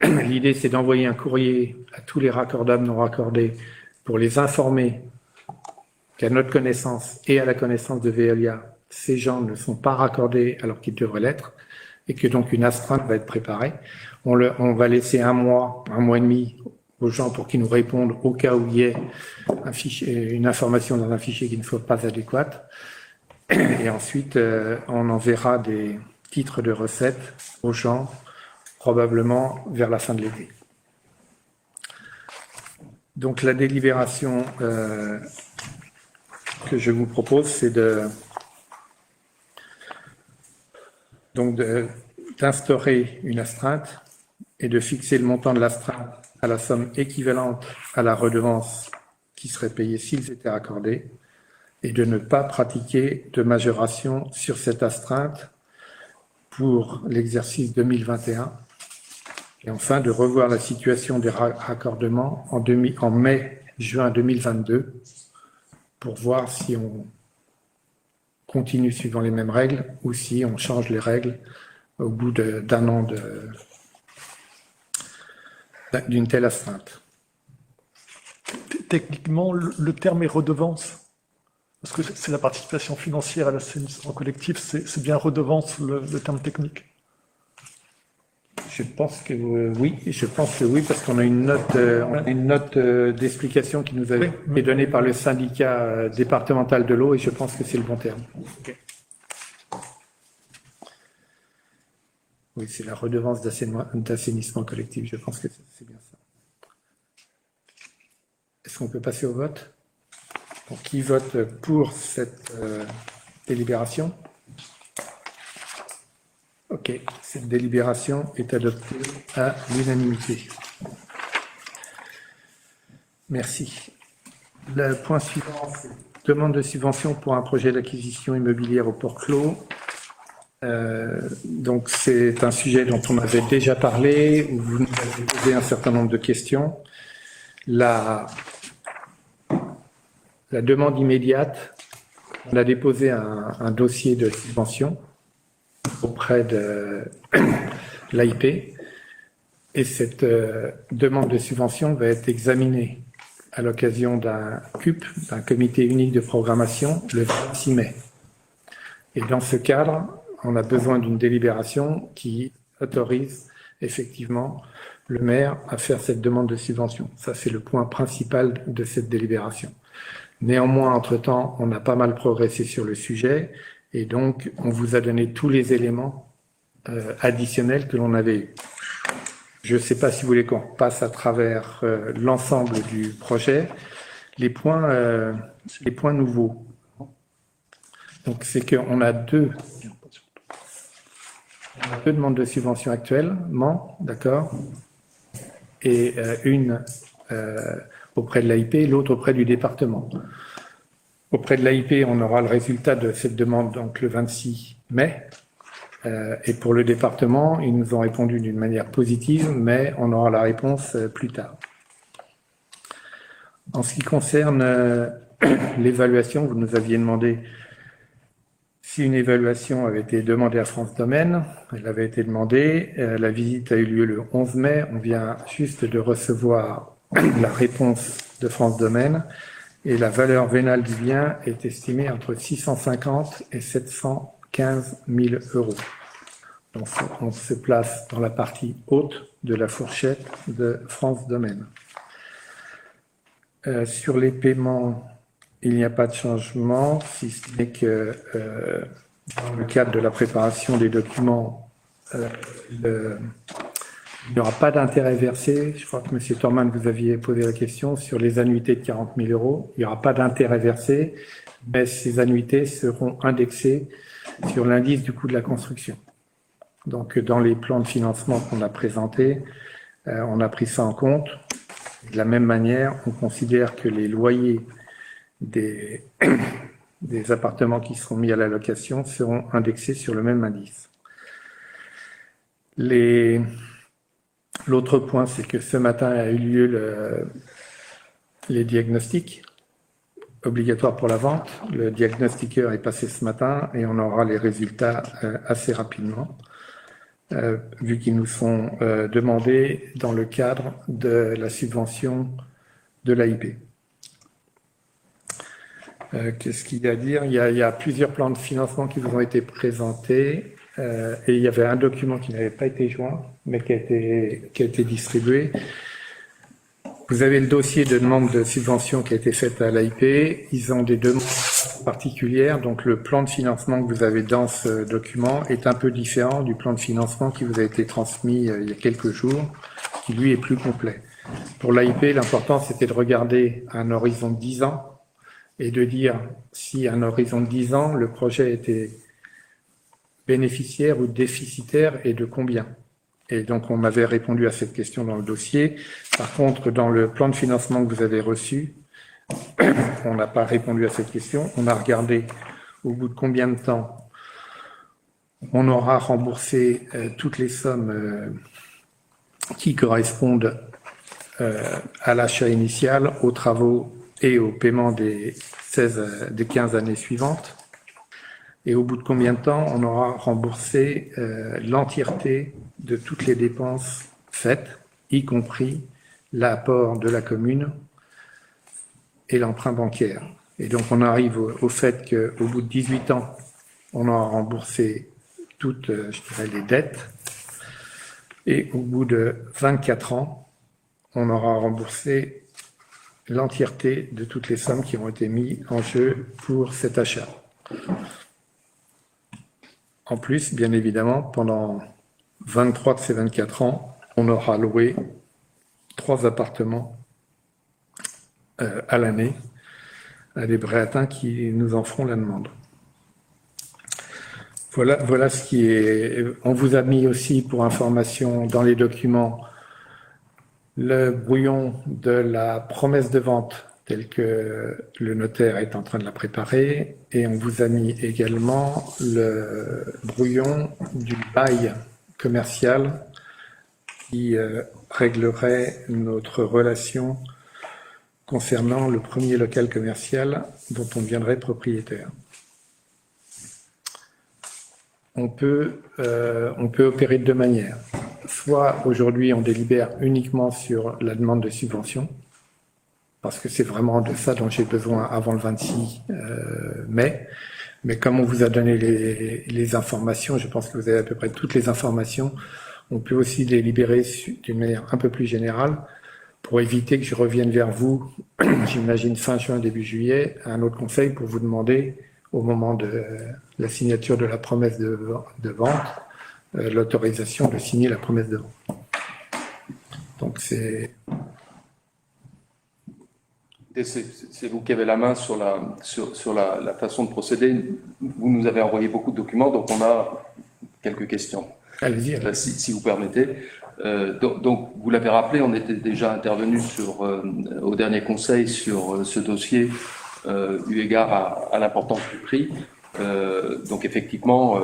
L'idée, c'est d'envoyer un courrier à tous les raccordables non raccordés pour les informer qu'à notre connaissance et à la connaissance de Veolia, ces gens ne sont pas raccordés alors qu'ils devraient l'être, et que donc une astreinte va être préparée. On va laisser 1 mois, 1 mois et demi aux gens pour qu'ils nous répondent au cas où il y ait un fichier, une information dans un fichier qui ne soit pas adéquate. Et ensuite, on enverra des titres de recettes aux gens, probablement vers la fin de l'été. Donc la délibération que je vous propose, c'est d'instaurer une astreinte et de fixer le montant de l'astreinte à la somme équivalente à la redevance qui serait payée s'ils étaient raccordés, et de ne pas pratiquer de majoration sur cette astreinte pour l'exercice 2021. Et enfin, de revoir la situation des raccordements en mai-juin 2022 pour voir si on continue suivant les mêmes règles ou si on change les règles au bout d'1 an d'une telle astreinte. Techniquement, le terme est redevance, parce que c'est la participation financière à l'assainissement collectif, c'est bien redevance le terme technique. Je pense que oui, parce qu'on a une note, d'explication qui nous a été donnée par le syndicat départemental de l'eau, et je pense que c'est le bon terme. Okay. Oui, c'est la redevance d'assainissement collectif, je pense que c'est bien ça. Est-ce qu'on peut passer au vote? Donc, qui vote pour cette délibération? Ok, cette délibération est adoptée à l'unanimité. Merci. Le point suivant, c'est demande de subvention pour un projet d'acquisition immobilière au Port Clos. Donc c'est un sujet dont on avait déjà parlé, où vous nous avez posé un certain nombre de questions. La demande immédiate, on a déposé un dossier de subvention auprès de l'AIP, et cette demande de subvention va être examinée à l'occasion d'un CUP, d'un comité unique de programmation, le 26 mai. Et dans ce cadre, on a besoin d'une délibération qui autorise effectivement le maire à faire cette demande de subvention. Ça, c'est le point principal de cette délibération. Néanmoins, entre-temps, on a pas mal progressé sur le sujet, et donc on vous a donné tous les éléments additionnels que l'on avait eu. Je ne sais pas si vous voulez qu'on passe à travers l'ensemble du projet. Les points nouveaux. Donc, c'est qu'on a deux demandes de subvention actuellement, d'accord, et une auprès de l'AIP, l'autre auprès du département. Auprès de l'AIP, on aura le résultat de cette demande donc le 26 mai. Et pour le département, ils nous ont répondu d'une manière positive, mais on aura la réponse plus tard. En ce qui concerne l'évaluation, vous nous aviez demandé si une évaluation avait été demandée à France Domaine. Elle avait été demandée. La visite a eu lieu le 11 mai. On vient juste de recevoir la réponse de France Domaine. Et la valeur vénale du bien est estimée entre 650 et 715 000 euros. Donc, on se place dans la partie haute de la fourchette de France Domaine. Sur les paiements, il n'y a pas de changement, si ce n'est que dans le cadre de la préparation des documents, il n'y aura pas d'intérêt versé. Je crois que M. Thormann, vous aviez posé la question sur les annuités de 40 000 euros. Il n'y aura pas d'intérêt versé, mais ces annuités seront indexées sur l'indice du coût de la construction. Donc, dans les plans de financement qu'on a présentés, on a pris ça en compte. De la même manière, on considère que les loyers des appartements qui seront mis à la location seront indexés sur le même indice. L'autre point, c'est que ce matin a eu lieu les diagnostics obligatoires pour la vente. Le diagnostiqueur est passé ce matin et on aura les résultats assez rapidement, vu qu'ils nous sont demandés dans le cadre de la subvention de l'AIP. Qu'est-ce qu'il y a à dire ? Il y a plusieurs plans de financement qui vous ont été présentés. Et il y avait un document qui n'avait pas été joint, mais qui a été distribué. Vous avez le dossier de demande de subvention qui a été fait à l'AIP. Ils ont des demandes particulières, donc le plan de financement que vous avez dans ce document est un peu différent du plan de financement qui vous a été transmis il y a quelques jours, qui lui est plus complet. Pour l'AIP, l'important c'était de regarder à un horizon de 10 ans et de dire si à un horizon de 10 ans, le projet était bénéficiaire ou déficitaire et de combien. Et donc, on m'avait répondu à cette question dans le dossier. Par contre, dans le plan de financement que vous avez reçu, on n'a pas répondu à cette question. On a regardé au bout de combien de temps on aura remboursé toutes les sommes qui correspondent à l'achat initial, aux travaux et au paiement des 15 années suivantes. Et au bout de combien de temps on aura remboursé l'entièreté de toutes les dépenses faites, y compris l'apport de la commune et l'emprunt bancaire. Et donc on arrive au fait qu'au bout de 18 ans, on aura remboursé toutes, je dirais, les dettes. Et au bout de 24 ans, on aura remboursé l'entièreté de toutes les sommes qui ont été mises en jeu pour cet achat. En plus, bien évidemment, pendant 23 de ces 24 ans, on aura loué 3 appartements à l'année à des Bréatins qui nous en feront la demande. Voilà ce qui est... On vous a mis aussi pour information dans les documents le brouillon de la promesse de vente tel que le notaire est en train de la préparer, et on vous a mis également le brouillon du bail commercial qui réglerait notre relation concernant le premier local commercial dont on deviendrait propriétaire. On peut opérer de deux manières. Soit aujourd'hui on délibère uniquement sur la demande de subvention, parce que c'est vraiment de ça dont j'ai besoin avant le 26 mai. Mais comme on vous a donné les informations, je pense que vous avez à peu près toutes les informations, on peut aussi les libérer d'une manière un peu plus générale pour éviter que je revienne vers vous, j'imagine fin juin, début juillet, à un autre conseil pour vous demander, au moment de la signature de la promesse de vente, l'autorisation de signer la promesse de vente. Donc c'est vous qui avez la main sur la façon de procéder. Vous nous avez envoyé beaucoup de documents, donc on a quelques questions. Allez-y. Si vous permettez. Donc, vous l'avez rappelé, on était déjà intervenu au dernier conseil sur ce dossier eu égard à l'importance du prix. Donc effectivement,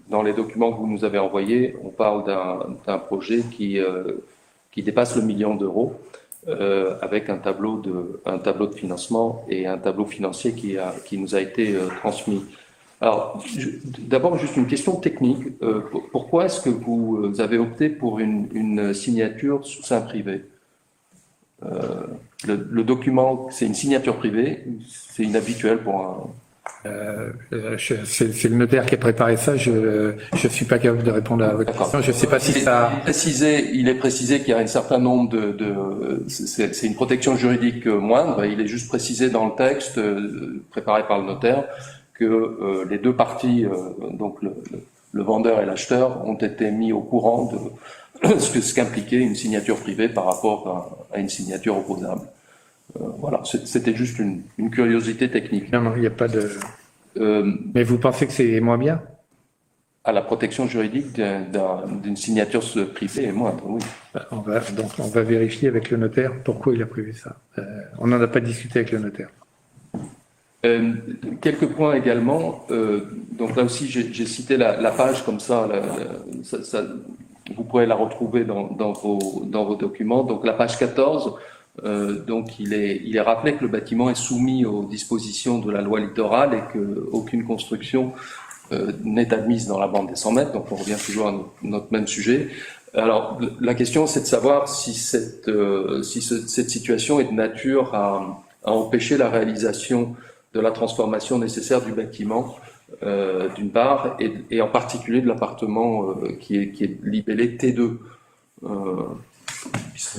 dans les documents que vous nous avez envoyés, on parle d'un projet qui dépasse le million d'euros, avec un tableau de financement et un tableau financier qui nous a été transmis. Alors, d'abord, juste une question technique. Pourquoi est-ce que vous avez opté pour une signature sous seing privé? Le document, c'est une signature privée, c'est inhabituel pour un... c'est le notaire qui a préparé ça. Je suis pas capable de répondre à votre question. Je sais pas si ça. Il est précisé qu'il y a un certain nombre c'est une protection juridique moindre. Il est juste précisé dans le texte préparé par le notaire que les deux parties, donc le vendeur et l'acheteur, ont été mis au courant de ce qu'impliquait une signature privée par rapport à une signature opposable. Voilà, c'était juste une curiosité technique. Non, il n'y a pas de. Mais vous pensez que c'est moins bien? À la protection juridique d'une signature privée est moindre, oui. On va vérifier avec le notaire pourquoi il a prévu ça. On n'en a pas discuté avec le notaire. Quelques points également. Donc là aussi, j'ai cité la page comme ça, vous pourrez la retrouver dans vos documents. Donc la page 14. Donc il est rappelé que le bâtiment est soumis aux dispositions de la loi littorale et qu'aucune construction n'est admise dans la bande des 100 mètres. Donc on revient toujours à notre même sujet. Alors la question, c'est de savoir si cette situation est de nature à empêcher la réalisation de la transformation nécessaire du bâtiment, d'une part, et en particulier de l'appartement qui est libellé T2.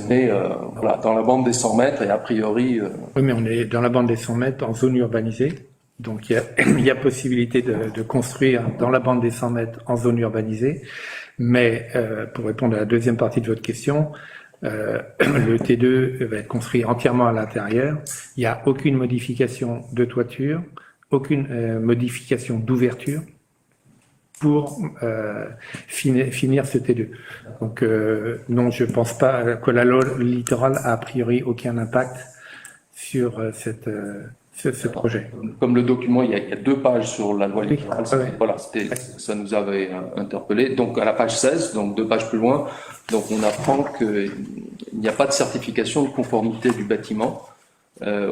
Mais voilà, dans la bande des 100 mètres et a priori... Oui, mais on est dans la bande des 100 mètres en zone urbanisée. Donc il y a possibilité de construire dans la bande des 100 mètres en zone urbanisée. Mais pour répondre à la deuxième partie de votre question, le T2 va être construit entièrement à l'intérieur. Il n'y a aucune modification de toiture, aucune modification d'ouverture pour finir ce T2. Donc non, je pense pas que la loi littorale a priori aucun impact sur ce projet. Comme le document, il y a 2 pages sur la loi littorale. Oui. Voilà, ça nous avait interpellé. Donc à la page 16, donc 2 pages plus loin, donc on apprend qu'il n'y a pas de certification de conformité du bâtiment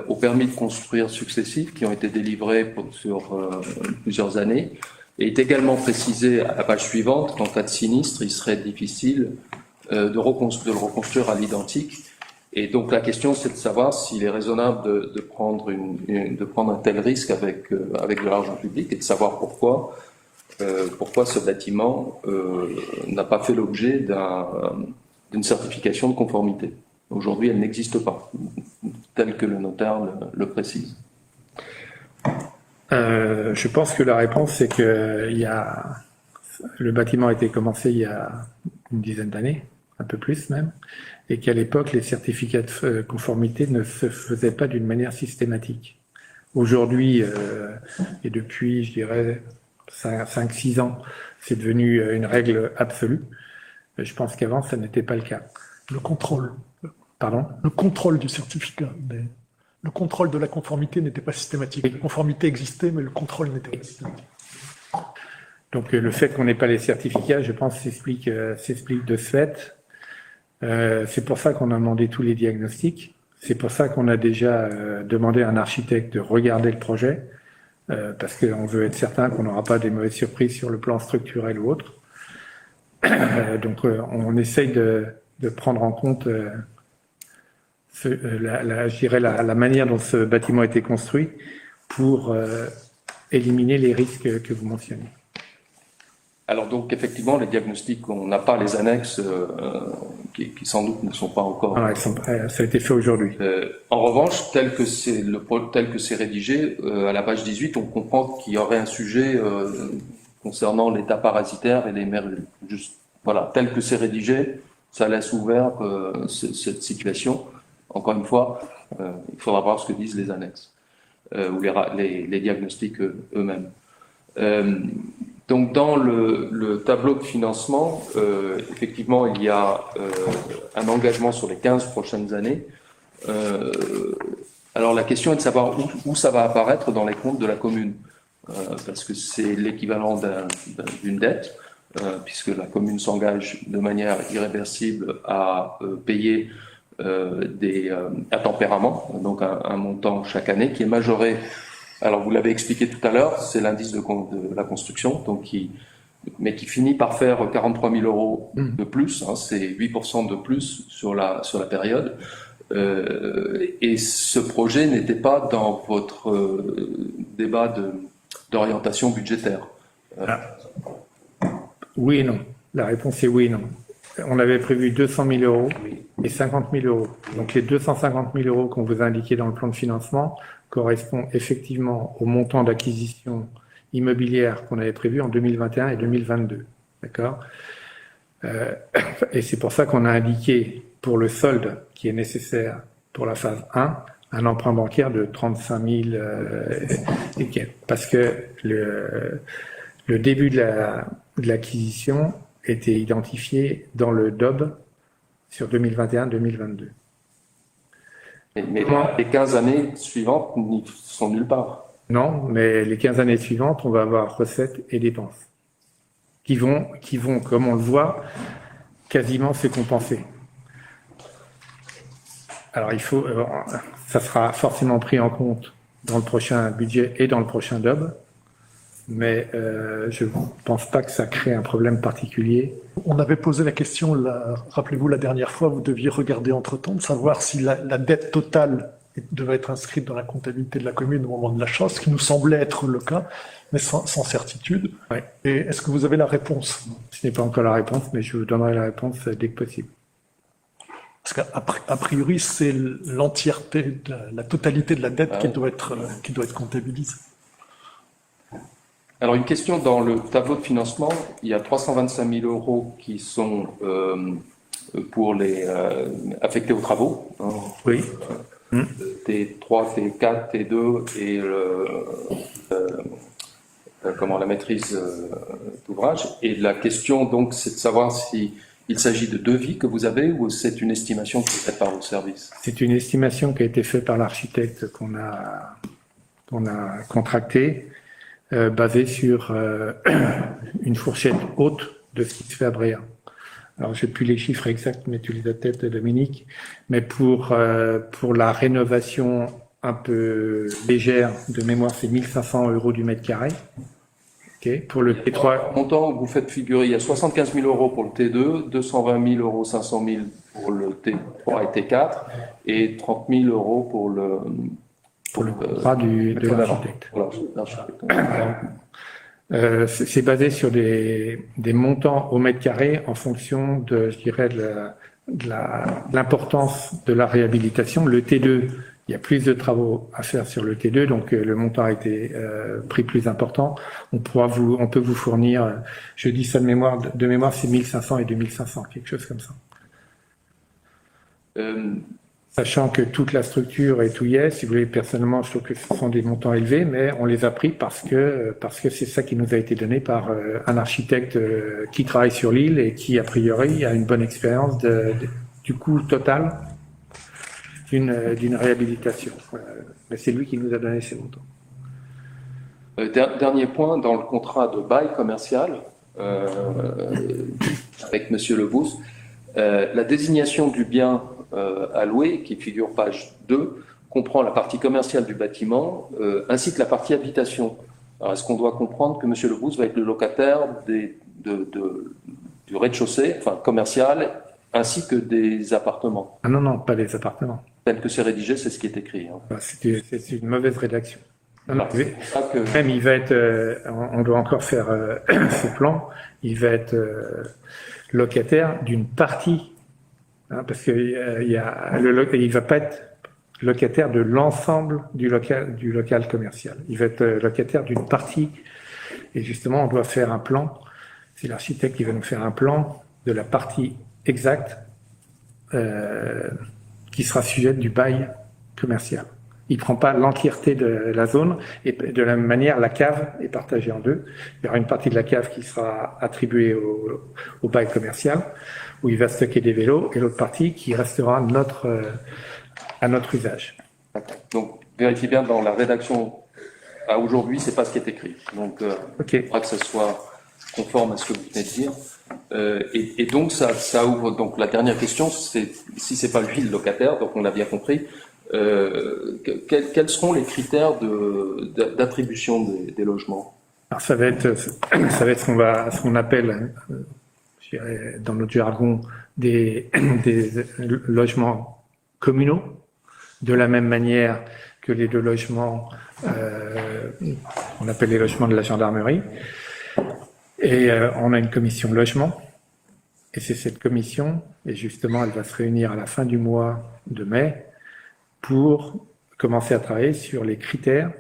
aux permis de construire successifs qui ont été délivrés sur plusieurs années. Et est également précisé à la page suivante qu'en cas de sinistre, il serait difficile de le reconstruire à l'identique. Et donc la question, c'est de savoir s'il est raisonnable de prendre un tel risque avec de l'argent public et de savoir pourquoi ce bâtiment n'a pas fait l'objet d'une certification de conformité. Aujourd'hui, elle n'existe pas, tel que le notaire le précise. Je pense que la réponse, c'est que le bâtiment a été commencé il y a une dizaine d'années, un peu plus même, et qu'à l'époque, les certificats de conformité ne se faisaient pas d'une manière systématique. Aujourd'hui, et depuis, je dirais, 5-6 ans, c'est devenu une règle absolue. Je pense qu'avant, ça n'était pas le cas. Le contrôle. Pardon ? Le contrôle du certificat. Le contrôle de la conformité n'était pas systématique. La conformité existait, mais le contrôle n'était pas systématique. Donc le fait qu'on n'ait pas les certificats, je pense, s'explique de ce fait. C'est pour ça qu'on a demandé tous les diagnostics. C'est pour ça qu'on a déjà demandé à un architecte de regarder le projet, parce qu'on veut être certain qu'on n'aura pas des mauvaises surprises sur le plan structurel ou autre. Donc on essaye de prendre en compte je dirais la manière dont ce bâtiment a été construit pour éliminer les risques que vous mentionnez. Alors donc effectivement, les diagnostics, on n'a pas les annexes qui sans doute ne sont pas encore... Ah, ça a été fait aujourd'hui. En revanche, tel que c'est rédigé, à la page 18, on comprend qu'il y aurait un sujet concernant l'état parasitaire et les mérules. Juste, voilà, tel que c'est rédigé, ça laisse ouvert cette situation. Encore une fois, il faudra voir ce que disent les annexes ou les diagnostics eux-mêmes. Donc dans le tableau de financement, effectivement, il y a un engagement sur les 15 prochaines années Alors la question est de savoir où ça va apparaître dans les comptes de la commune, parce que c'est l'équivalent d'une dette, puisque la commune s'engage de manière irréversible à payer à tempérament, donc un montant chaque année qui est majoré. Alors vous l'avez expliqué tout à l'heure, c'est l'indice de la construction, donc mais qui finit par faire 43 000 euros de plus, hein, c'est 8% de plus sur la période. Et ce projet n'était pas dans votre débat d'orientation budgétaire. Oui et non. La réponse est oui et non. On avait prévu 200 000 euros et 50 000 euros. Donc les 250 000 euros qu'on vous a indiqués dans le plan de financement correspondent effectivement au montant d'acquisition immobilière qu'on avait prévu en 2021 et 2022. D'accord ? Et c'est pour ça qu'on a indiqué pour le solde qui est nécessaire pour la phase 1, un emprunt bancaire de 35 000 et quelques. Parce que le début de l'acquisition était identifié dans le DOB sur 2021-2022. Mais les 15 années suivantes n'y sont nulle part. Non, mais les 15 années suivantes, on va avoir recettes et dépenses qui vont, comme on le voit, quasiment se compenser. Alors ça sera forcément pris en compte dans le prochain budget et dans le prochain DOB, mais je ne pense pas que ça crée un problème particulier. On avait posé la question, rappelez-vous, la dernière fois, vous deviez regarder entre-temps, de savoir si la dette totale devait être inscrite dans la comptabilité de la commune au moment de l'achat, ce qui nous semblait être le cas, mais sans certitude. Ouais. Et est-ce que vous avez la réponse? Ce n'est pas encore la réponse, mais je vous donnerai la réponse dès que possible. Parce qu'a priori, c'est l'entièreté, la totalité de la dette qui doit être comptabilisée. Alors une question, dans le tableau de financement, il y a 325 000 euros qui sont pour affectés aux travaux. Hein. Oui. T3, T4, T2 et la maîtrise d'ouvrage. Et la question donc, c'est de savoir si il s'agit de devis que vous avez ou c'est une estimation qui est faite par vos services? C'est une estimation qui a été faite par l'architecte qu'on a contracté, basée sur une fourchette haute de ce qui se fait à Bréa. Alors, j'ai plus les chiffres exacts, mais tu les as peut-être, Dominique. Mais pour la rénovation un peu légère de mémoire, c'est 1 500 euros du mètre carré. Okay. Pour le T3. Montant, vous faites figurer, il y a 75 000 euros pour le T2, 220 000 euros, 500 000 pour le T3 et T4, et 30 000 euros pour le contrat de l'architecte. C'est basé sur des montants au mètre carré en fonction de, je dirais, de l'importance de la réhabilitation. Le T2, il y a plus de travaux à faire sur le T2, donc le montant a été pris plus important. On peut vous fournir, je dis ça de mémoire, c'est 1 500 et 2 500, quelque chose comme ça. Sachant que toute la structure et tout y est, si vous voulez, personnellement, je trouve que ce sont des montants élevés, mais on les a pris parce que c'est ça qui nous a été donné par un architecte qui travaille sur l'île et qui, a priori, a une bonne expérience du coût total d'une réhabilitation. Mais c'est lui qui nous a donné ces montants. Dernier point, dans le contrat de bail commercial avec Monsieur Lebousse, la désignation du bien à louer, qui figure page 2, comprend la partie commerciale du bâtiment ainsi que la partie habitation. Alors, est-ce qu'on doit comprendre que M. Lebousse va être le locataire du rez-de-chaussée, enfin commercial, ainsi que des appartements? Ah non, pas des appartements. Tel que c'est rédigé, c'est ce qui est écrit. Hein. C'est une mauvaise rédaction. Alors, c'est pour ça que... Même il va être, on doit encore faire ce plan, il va être locataire d'une partie. Hein, parce que il va pas être locataire de l'ensemble du local commercial. Il va être locataire d'une partie. Et justement, on doit faire un plan. C'est l'architecte qui va nous faire un plan de la partie exacte qui sera sujet du bail commercial. Il prend pas l'entièreté de la zone et de la même manière, la cave est partagée en deux. Il y aura une partie de la cave qui sera attribuée au bail commercial, où il va stocker des vélos, et l'autre partie qui restera à notre usage. D'accord. Donc, vérifiez bien dans la rédaction à aujourd'hui, c'est pas ce qui est écrit. Donc, Ok. il faudra que ça soit conforme à ce que vous venez de dire. Et donc, ça ouvre donc la dernière question, c'est si c'est pas lui le locataire, donc on l'a bien compris. Quels seront les critères d'attribution des logements? Alors ça va être ce qu'on appelle, je dirais, dans notre jargon, des logements communaux, de la même manière que les deux logements, on appelle les logements de la gendarmerie. Et on a une commission logement. Et c'est cette commission, et justement, elle va se réunir à la fin du mois de mai pour commencer à travailler sur les critères,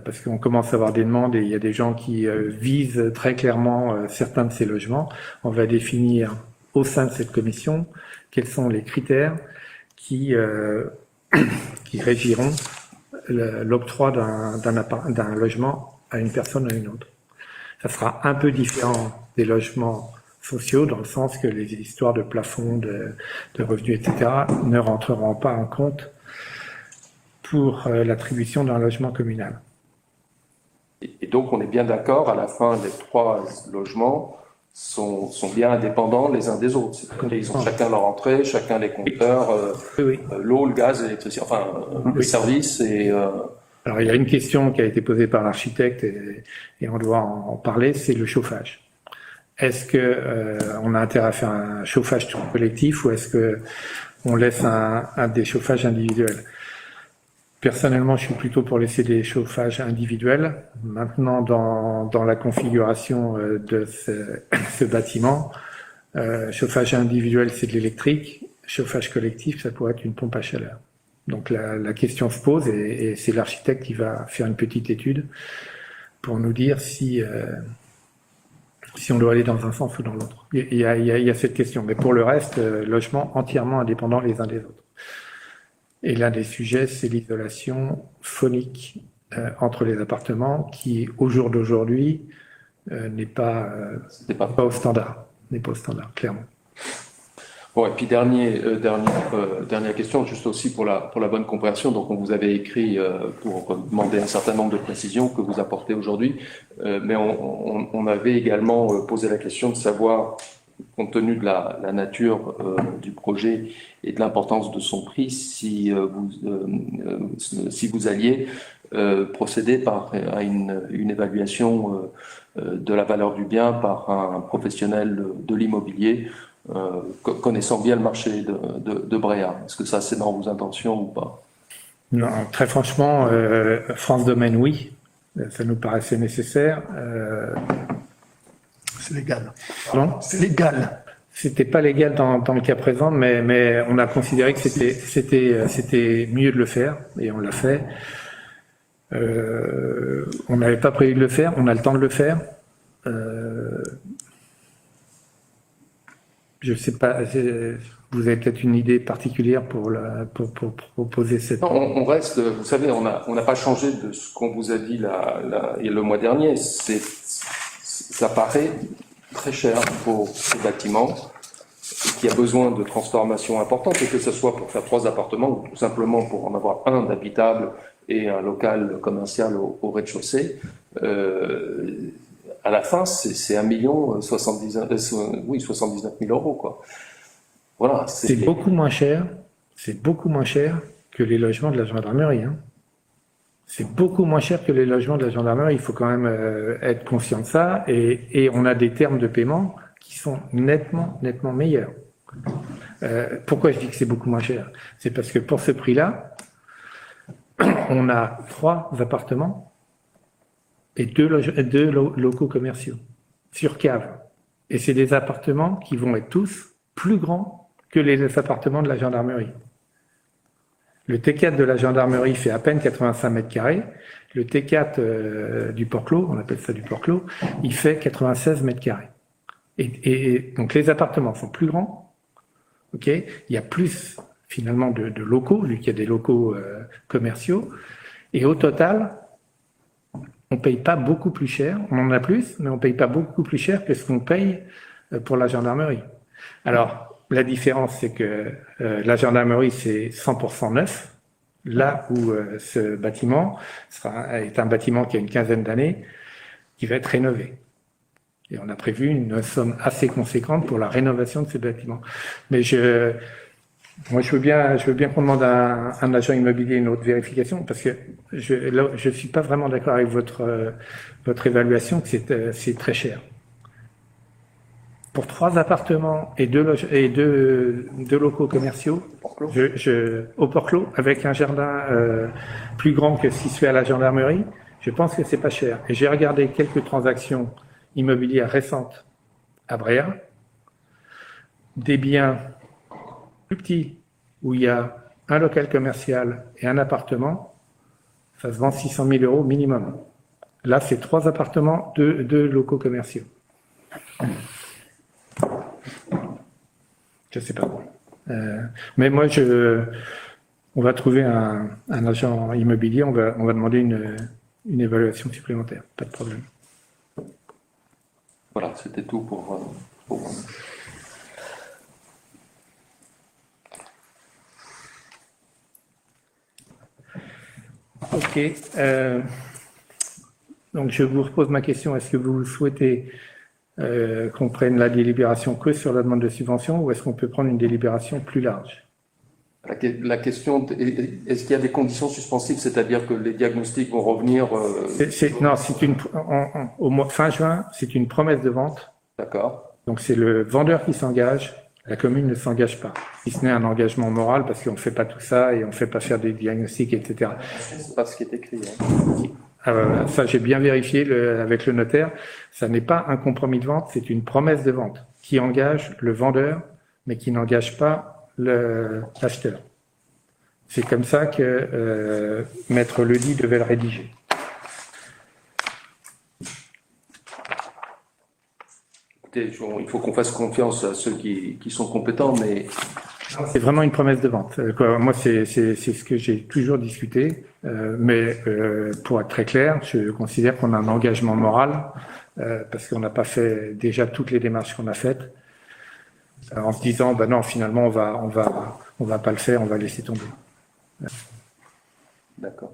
parce qu'on commence à avoir des demandes et il y a des gens qui visent très clairement certains de ces logements. On va définir au sein de cette commission quels sont les critères qui régiront l'octroi d'un logement à une personne ou à une autre. Ça sera un peu différent des logements sociaux dans le sens que les histoires de plafond, de revenus, etc. ne rentreront pas en compte pour l'attribution d'un logement communal. Et donc, on est bien d'accord, à la fin, les 3 logements sont bien indépendants les uns des autres. C'est-à-dire ils ont chacun leur entrée, chacun les compteurs, Oui. l'eau, le gaz, l'électricité, enfin, les services et... Alors, il y a une question qui a été posée par l'architecte et on doit en parler, c'est le chauffage. Est-ce que on a intérêt à faire un chauffage collectif ou est-ce que on laisse un des chauffages individuels? Personnellement, je suis plutôt pour laisser des chauffages individuels. Maintenant, dans la configuration de ce bâtiment, chauffage individuel, c'est de l'électrique. Chauffage collectif, ça pourrait être une pompe à chaleur. Donc la question se pose et c'est l'architecte qui va faire une petite étude pour nous dire si on doit aller dans un sens ou dans l'autre. Il y a cette question. Mais pour le reste, logement entièrement indépendant les uns des autres. Et l'un des sujets, c'est l'isolation phonique entre les appartements qui, au jour d'aujourd'hui, n'est pas au standard. N'est pas au standard, clairement. Bon, et puis dernière question, juste aussi pour la bonne compréhension. Donc, on vous avait écrit pour demander un certain nombre de précisions que vous apportez aujourd'hui, mais on avait également posé la question de savoir, compte tenu de la nature du projet et de l'importance de son prix, si vous alliez procéder à une évaluation de la valeur du bien par un professionnel de l'immobilier connaissant bien le marché de Bréa. Est-ce que ça, c'est dans vos intentions ou pas? Non, très franchement, France Domaine, oui. Ça nous paraissait nécessaire. C'est légal. Pardon ? C'est légal. C'était pas légal dans le cas présent, mais on a considéré que c'était mieux de le faire et on l'a fait. On n'avait pas prévu de le faire, on a le temps de le faire. Je sais pas, vous avez peut-être une idée particulière pour proposer cette... Non, on reste, vous savez, on n'a pas changé de ce qu'on vous a dit le mois dernier. Ça paraît très cher pour ce bâtiment qui a besoin de transformations importantes, et que ce soit pour faire 3 appartements ou tout simplement pour en avoir un d'habitable et un local commercial au rez-de-chaussée. À la fin, c'est 1,79 000 euros, quoi. Voilà. C'est beaucoup moins cher. C'est beaucoup moins cher que les logements de la gendarmerie. Hein. C'est beaucoup moins cher que les logements de la gendarmerie. Il faut quand même être conscient de ça. Et on a des termes de paiement qui sont nettement meilleurs. Pourquoi je dis que c'est beaucoup moins cher? C'est parce que pour ce prix-là, on a 3 appartements et 2 locaux commerciaux sur cave. Et c'est des appartements qui vont être tous plus grands que les appartements de la gendarmerie. Le T4 de la gendarmerie fait à peine 85 mètres carrés. Le T4 du Port-Clos, on appelle ça du Port-Clos, il fait 96 mètres carrés. Et donc les appartements sont plus grands. Ok, il y a plus finalement de locaux, vu qu'il y a des locaux commerciaux. Et au total, on paye pas beaucoup plus cher. On en a plus, mais on paye pas beaucoup plus cher que ce qu'on paye pour la gendarmerie. Alors, la différence, c'est que la gendarmerie, c'est 100% neuf. Là où ce bâtiment est un bâtiment qui a une quinzaine d'années, qui va être rénové. Et on a prévu une somme assez conséquente pour la rénovation de ces bâtiments. Mais moi, je veux bien qu'on demande à un agent immobilier une autre vérification, parce que je suis pas vraiment d'accord avec votre évaluation que c'est très cher. Pour 3 appartements et 2 locaux commerciaux, au Port-Clos, avec un jardin plus grand que ce qui se fait à la gendarmerie, je pense que c'est pas cher. Et j'ai regardé quelques transactions immobilières récentes à Bréa, des biens plus petits où il y a un local commercial et un appartement, ça se vend 600 000 € minimum. Là, c'est 3 appartements, 2 locaux commerciaux. Je sais pas. Mais moi, on va trouver un agent immobilier, on va demander une évaluation supplémentaire. Pas de problème. Voilà, c'était tout pour moi. Ok. Donc, je vous repose ma question. Est-ce que vous souhaitez qu'on prenne la délibération que sur la demande de subvention ou est-ce qu'on peut prendre une délibération plus large? La question, est-ce qu'il y a des conditions suspensives, c'est-à-dire que les diagnostics vont revenir Non, au mois fin juin, c'est une promesse de vente. D'accord. Donc, c'est le vendeur qui s'engage. La commune ne s'engage pas. Si ce n'est un engagement moral, parce qu'on ne fait pas tout ça et on ne fait pas faire des diagnostics, etc. C'est pas ce qui est écrit. Hein. Ça, j'ai bien vérifié avec le notaire. Ça n'est pas un compromis de vente, c'est une promesse de vente qui engage le vendeur, mais qui n'engage pas l'acheteur. C'est comme ça que Maître Ledy devait le rédiger. Écoutez, il faut qu'on fasse confiance à ceux qui sont compétents, mais c'est vraiment une promesse de vente. Moi, c'est ce que j'ai toujours discuté. Mais pour être très clair, je considère qu'on a un engagement moral parce qu'on n'a pas fait déjà toutes les démarches qu'on a faites en se disant ben non, finalement on va pas le faire, on va laisser tomber. d'accord.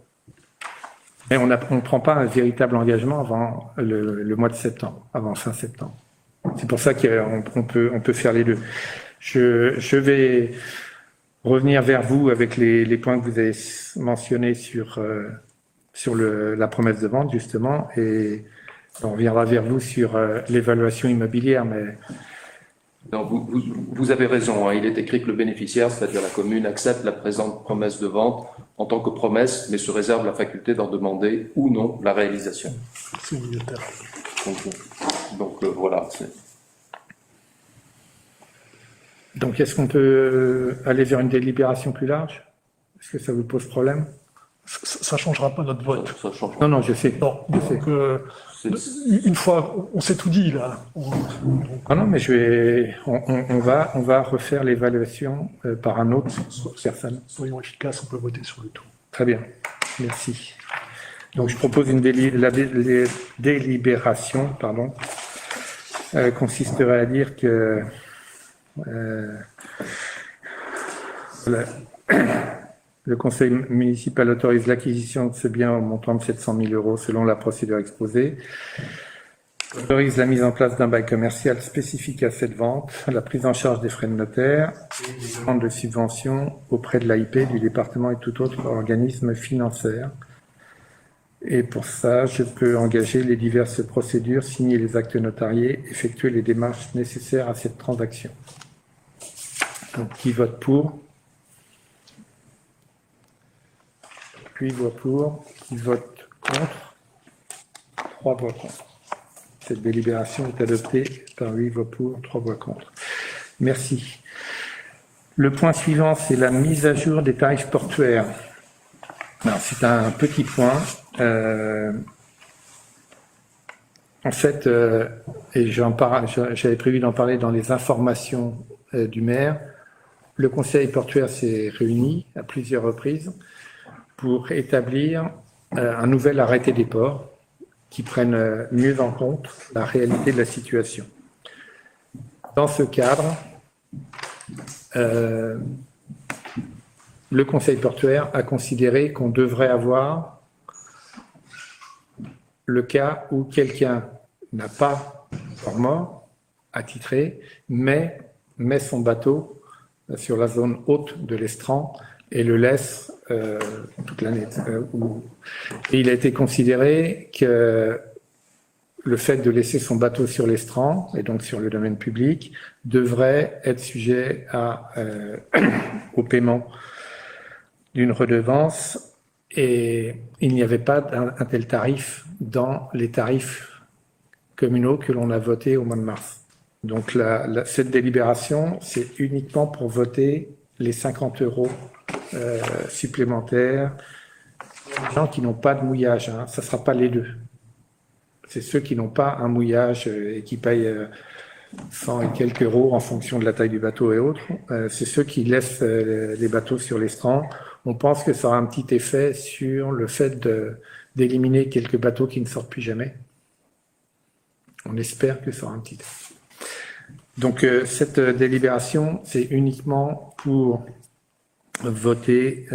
Mais on ne prend pas un véritable engagement avant le mois de septembre, avant fin septembre. C'est pour ça qu'on peut faire les deux. Je vais revenir vers vous avec les points que vous avez mentionnés sur la promesse de vente, justement, et on reviendra vers vous sur l'évaluation immobilière. Mais Non, vous avez raison. Hein. Il est écrit que le bénéficiaire, c'est-à-dire la commune, accepte la présente promesse de vente en tant que promesse, mais se réserve la faculté d'en demander ou non la réalisation. C'est militaire. Donc voilà. donc, est-ce qu'on peut aller vers une délibération plus large? Est-ce que ça vous pose problème? Ça ne changera pas notre vote. Ça change. Non, je sais. Non, Je sais. donc, une fois, on s'est tout dit là. Non, mais on va refaire l'évaluation par un autre personne. Soyons efficaces, on peut voter sur le tout. Très bien, merci. Donc je propose la délibération, consisterait à dire que le conseil municipal autorise l'acquisition de ce bien au montant de 700 000 € selon la procédure exposée, autorise la mise en place d'un bail commercial spécifique à cette vente, la prise en charge des frais de notaire, et des demandes de subvention auprès de l'AIP, du département et tout autre organisme financier. Et pour ça, je peux engager les diverses procédures, signer les actes notariés, effectuer les démarches nécessaires à cette transaction. Donc, qui vote pour? Qui vote pour? Qui vote contre? 3 voix contre. Cette délibération est adoptée par 8 voix pour, 3 voix contre. Merci. Le point suivant, c'est la mise à jour des tarifs portuaires. C'est un petit point. En fait, et j'avais prévu d'en parler dans les informations du maire, le conseil portuaire s'est réuni à plusieurs reprises pour établir un nouvel arrêté des ports qui prenne mieux en compte la réalité de la situation. Dans ce cadre, le conseil portuaire a considéré qu'on devrait avoir le cas où quelqu'un n'a pas port mort attitré, mais met son bateau sur la zone haute de l'estran et le laisse toute l'année. Et il a été considéré que le fait de laisser son bateau sur l'estran, et donc sur le domaine public, devrait être sujet au paiement d'une redevance, et il n'y avait pas un tel tarif dans les tarifs communaux que l'on a votés au mois de mars. Donc cette délibération, c'est uniquement pour voter les 50 € supplémentaires. Les gens qui n'ont pas de mouillage, hein, ça ne sera pas les deux. C'est ceux qui n'ont pas un mouillage et qui payent 100 et quelques euros en fonction de la taille du bateau et autres. C'est ceux qui laissent les bateaux sur l'estran. On pense que ça aura un petit effet sur le fait d'éliminer quelques bateaux qui ne sortent plus jamais. On espère que ça aura un petit effet. Donc cette délibération, c'est uniquement pour voter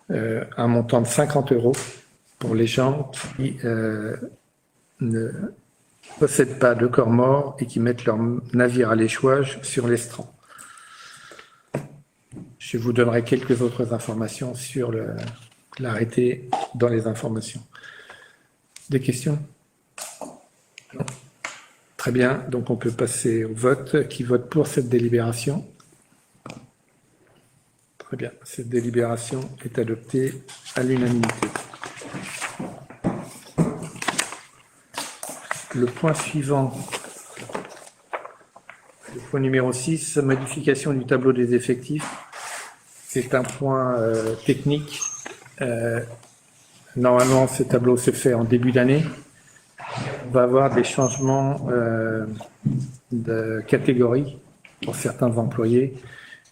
un montant de 50 € pour les gens qui ne possèdent pas de corps mort et qui mettent leur navire à l'échouage sur l'estran. Je vous donnerai quelques autres informations sur l'arrêté dans les informations. Des questions? Non. Très bien, donc on peut passer au vote. Qui vote pour cette délibération? Très bien, cette délibération est adoptée à l'unanimité. Le point suivant, le point numéro 6, modification du tableau des effectifs. C'est un point technique. Normalement, ce tableau se fait en début d'année. On va avoir des changements de catégorie pour certains employés.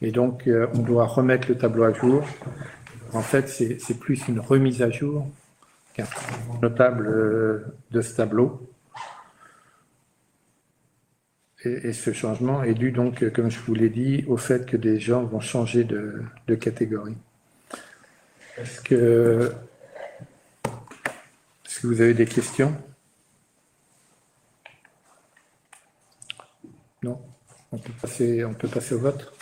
Et donc, on doit remettre le tableau à jour. En fait, c'est plus une remise à jour qu'un changement notable de ce tableau. Et ce changement est dû donc, comme je vous l'ai dit, au fait que des gens vont changer de catégorie. Est-ce que vous avez des questions? Non? On peut passer au vote?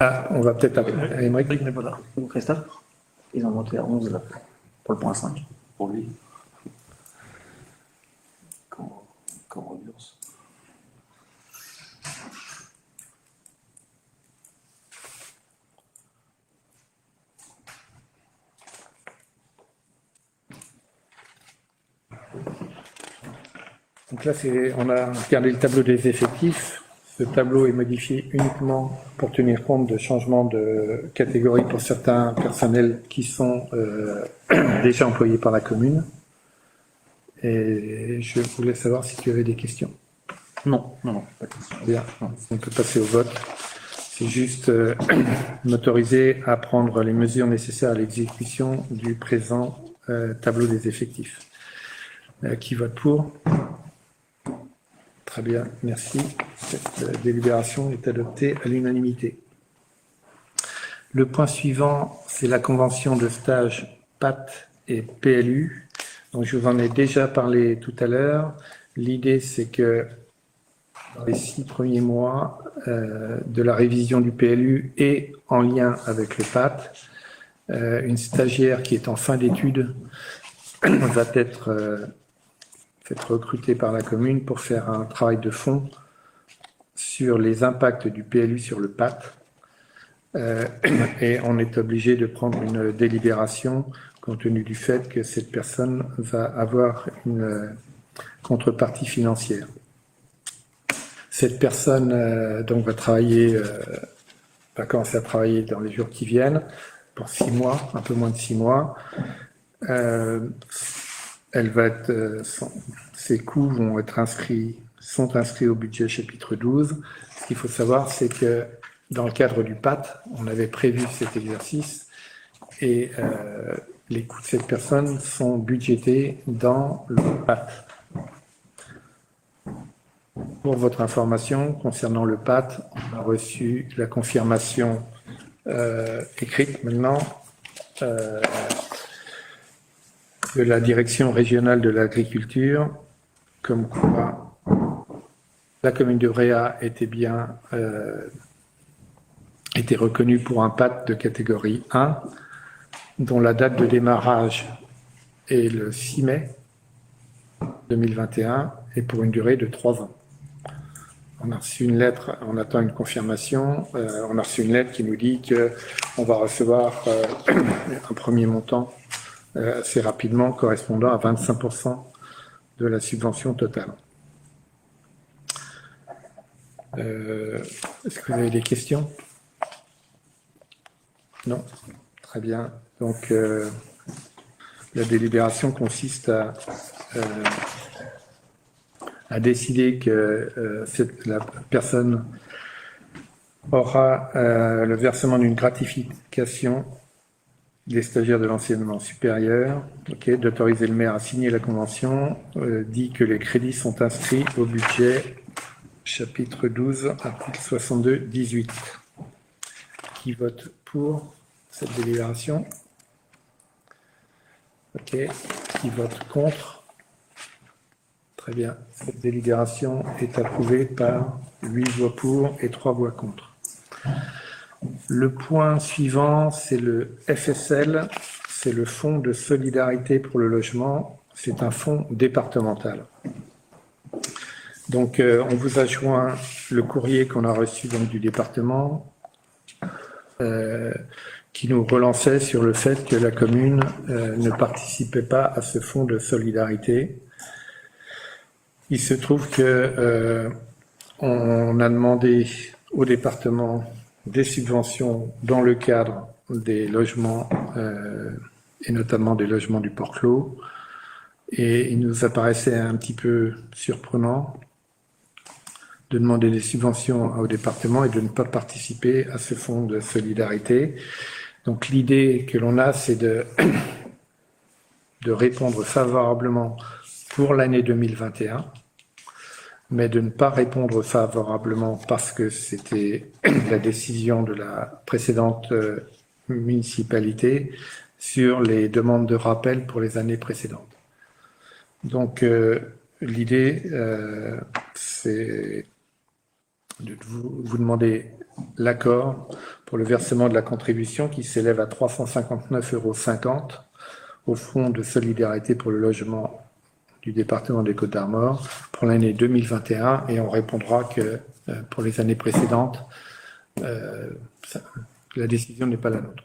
Ah, on va peut-être à Émeric. Ou Christophe, ils ont voté à 11 là, pour le point 5. Pour lui. Quand ambiance. Donc là, on a regardé le tableau des effectifs. Ce tableau est modifié uniquement pour tenir compte de changements de catégorie pour certains personnels qui sont déjà employés par la commune. Et je voulais savoir si tu avais des questions. Non. Pas de question. Bien, on peut passer au vote. C'est juste m'autoriser à prendre les mesures nécessaires à l'exécution du présent tableau des effectifs. Qui vote pour? Très bien, merci. Cette délibération est adoptée à l'unanimité. Le point suivant, c'est la convention de stage PAT et PLU. Donc, je vous en ai déjà parlé tout à l'heure. L'idée, c'est que dans les 6 premiers mois de la révision du PLU et en lien avec le PAT, une stagiaire qui est en fin d'études va être recrutée par la commune pour faire un travail de fond sur les impacts du PLU sur le PAT. Et on est obligé de prendre une délibération compte tenu du fait que cette personne va avoir une contrepartie financière. Cette personne donc va commencer à travailler dans les jours qui viennent pour 6 mois, un peu moins de 6 mois. Elle va être, ses coûts sont inscrits au budget chapitre 12. Ce qu'il faut savoir, c'est que dans le cadre du PAT, on avait prévu cet exercice et les coûts de cette personne sont budgétés dans le PAT. Pour votre information, concernant le PAT, on a reçu la confirmation écrite maintenant de la Direction régionale de l'agriculture, comme quoi la commune de Bréhat était reconnue pour un PAT de catégorie 1, dont la date de démarrage est le 6 mai 2021 et pour une durée de 3 ans. On a reçu une lettre, on attend une confirmation, on a reçu une lettre qui nous dit qu'on va recevoir un premier montant assez rapidement, correspondant à 25% de la subvention totale. Est-ce que vous avez des questions? Non? Très bien. Donc, la délibération consiste à décider que la personne aura le versement d'une gratification des stagiaires de l'enseignement supérieur, d'autoriser le maire à signer la convention, dit que les crédits sont inscrits au budget, chapitre 12, article 62, 18. Qui vote pour cette délibération? Ok. Qui vote contre? Très bien. Cette délibération est approuvée par 8 voix pour et 3 voix contre. Le point suivant, c'est le FSL, c'est le Fonds de solidarité pour le logement. C'est un fonds départemental. Donc, on vous a joint le courrier qu'on a reçu donc, du département qui nous relançait sur le fait que la commune ne participait pas à ce fonds de solidarité. Il se trouve que on a demandé au département des subventions dans le cadre des logements et notamment des logements du Port-Clos. Et il nous apparaissait un petit peu surprenant de demander des subventions au département et de ne pas participer à ce fonds de solidarité. Donc l'idée que l'on a, c'est de répondre favorablement pour l'année 2021, mais de ne pas répondre favorablement parce que c'était la décision de la précédente municipalité sur les demandes de rappel pour les années précédentes. Donc l'idée, c'est de vous demander l'accord pour le versement de la contribution qui s'élève à 359,50 € au Fonds de solidarité pour le logement du département des Côtes-d'Armor pour l'année 2021 et on répondra que pour les années précédentes, la décision n'est pas la nôtre.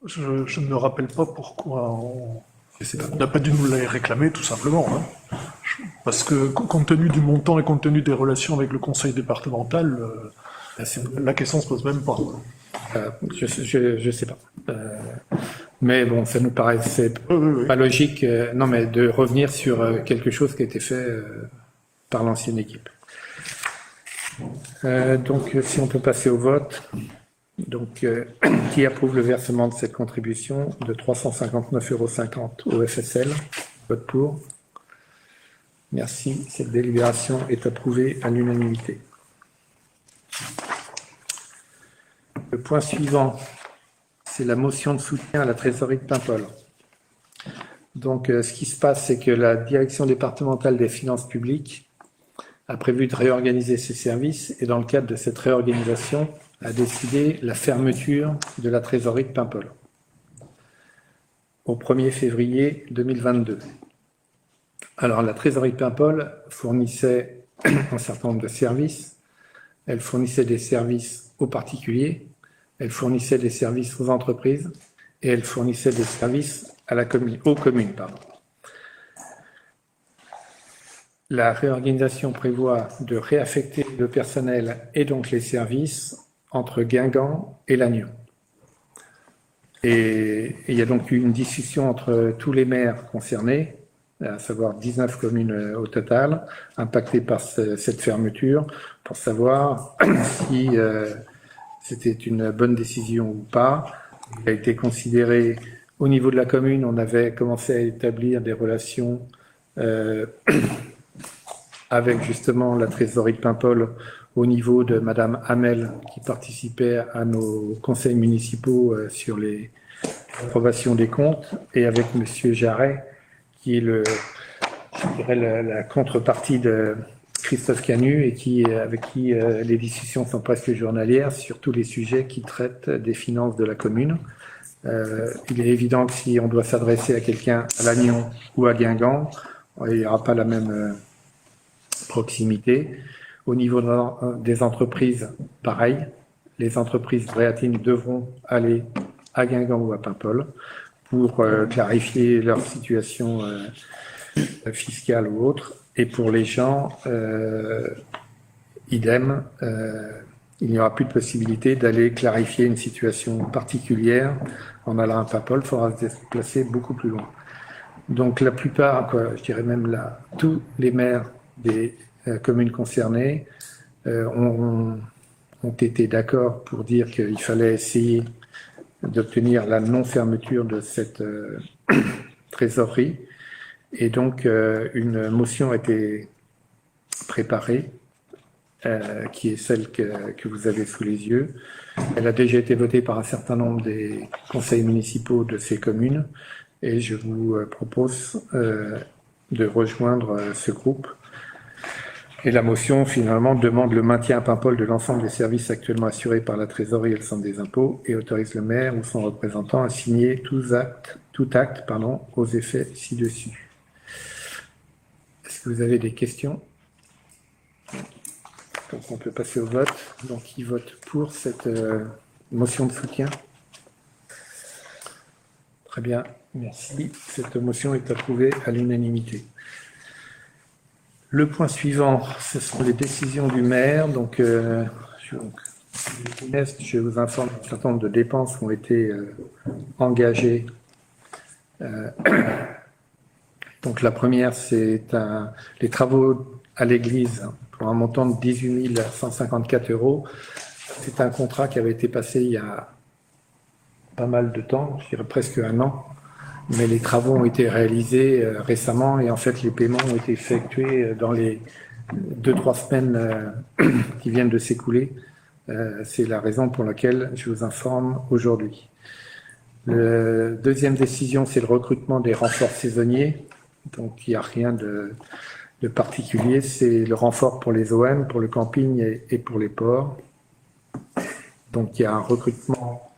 Je ne me rappelle pas pourquoi on n'a pas dû nous les réclamer, tout simplement. Hein. Parce que compte tenu du montant et compte tenu des relations avec le conseil départemental, la question ne se pose même pas. Je sais pas. Mais bon, ça nous paraissait pas logique, non, mais de revenir sur quelque chose qui a été fait par l'ancienne équipe. Donc, si on peut passer au vote. Donc, qui approuve le versement de cette contribution de 359,50 € au FSL? Vote pour. Merci. Cette délibération est approuvée à l'unanimité. Le point suivant, c'est la motion de soutien à la trésorerie de Paimpol. Donc, ce qui se passe, c'est que la direction départementale des finances publiques a prévu de réorganiser ses services et dans le cadre de cette réorganisation, a décidé la fermeture de la trésorerie de Paimpol au 1er février 2022. Alors, la trésorerie de Paimpol fournissait un certain nombre de services. Elle fournissait des services aux particuliers, elle fournissait des services aux entreprises et elle fournissait des services à aux communes. La réorganisation prévoit de réaffecter le personnel et donc les services entre Guingamp et Lannion. Et il y a donc eu une discussion entre tous les maires concernés, à savoir 19 communes au total, impactées par cette fermeture, pour savoir si c'était une bonne décision ou pas. Il a été considéré, au niveau de la commune, on avait commencé à établir des relations avec justement la trésorerie de Paimpol au niveau de Madame Hamel qui participait à nos conseils municipaux sur les approbations des comptes, et avec Monsieur Jarret qui est je dirais la contrepartie de Christophe Canu et avec qui les discussions sont presque journalières sur tous les sujets qui traitent des finances de la commune. Il est évident que si on doit s'adresser à quelqu'un à Lannion ou à Guingamp, il n'y aura pas la même proximité. Au niveau des entreprises, pareil. Les entreprises bréatines devront aller à Guingamp ou à Paimpol pour clarifier leur situation fiscale ou autre. Et pour les gens, idem, il n'y aura plus de possibilité d'aller clarifier une situation particulière en allant à Paimpol. Il faudra se déplacer beaucoup plus loin. Donc la plupart, je dirais même tous les maires des communes concernées ont été d'accord pour dire qu'il fallait essayer d'obtenir la non-fermeture de cette trésorerie. Et donc, une motion a été préparée, qui est celle que vous avez sous les yeux. Elle a déjà été votée par un certain nombre des conseils municipaux de ces communes, et je vous propose de rejoindre ce groupe. Et la motion, finalement, demande le maintien à Paimpol de l'ensemble des services actuellement assurés par la trésorerie et le centre des impôts, et autorise le maire ou son représentant à signer tout acte aux effets ci-dessus. Est-ce que vous avez des questions? Donc on peut passer au vote. Donc qui vote pour cette motion de soutien? Très bien, merci. Cette motion est approuvée à l'unanimité. Le point suivant, ce sont les décisions du maire. Donc, je vous informe qu'un certain nombre de dépenses ont été engagées. Donc la première, c'est les travaux à l'église pour un montant de 18 154 €. C'est un contrat qui avait été passé il y a pas mal de temps, je dirais presque un an, mais les travaux ont été réalisés récemment et en fait les paiements ont été effectués dans les 2-3 semaines qui viennent de s'écouler. C'est la raison pour laquelle je vous informe aujourd'hui. La deuxième décision, c'est le recrutement des renforts saisonniers. Donc il n'y a rien de particulier, c'est le renfort pour les OM, pour le camping et pour les ports. Donc il y a un recrutement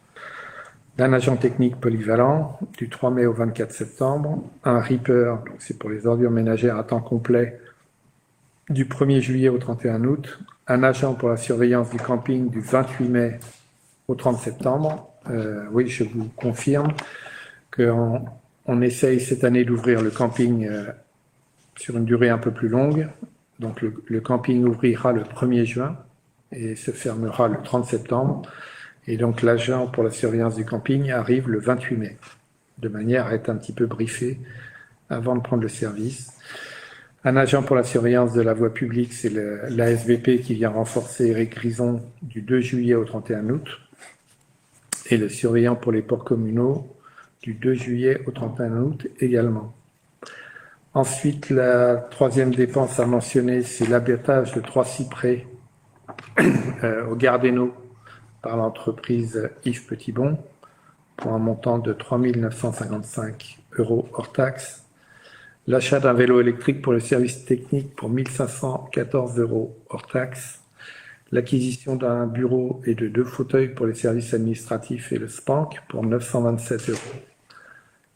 d'un agent technique polyvalent du 3 mai au 24 septembre, un Reaper, donc c'est pour les ordures ménagères à temps complet, du 1er juillet au 31 août, un agent pour la surveillance du camping du 28 mai au 30 septembre. Oui, je vous confirme qu'on essaye cette année d'ouvrir le camping sur une durée un peu plus longue. Donc le camping ouvrira le 1er juin et se fermera le 30 septembre. Et donc l'agent pour la surveillance du camping arrive le 28 mai, de manière à être un petit peu briefé avant de prendre le service. Un agent pour la surveillance de la voie publique, c'est l'ASVP qui vient renforcer Éric Grison du 2 juillet au 31 août. Et le surveillant pour les ports communaux du 2 juillet au 31 août également. Ensuite, la troisième dépense à mentionner, c'est l'abattage de 3 cyprès au Gardeno par l'entreprise Yves Petitbon pour un montant de 3 955 € hors taxe. L'achat d'un vélo électrique pour le service technique pour 1 514 € hors taxe. L'acquisition d'un bureau et de 2 fauteuils pour les services administratifs et le SPANC pour 927 €.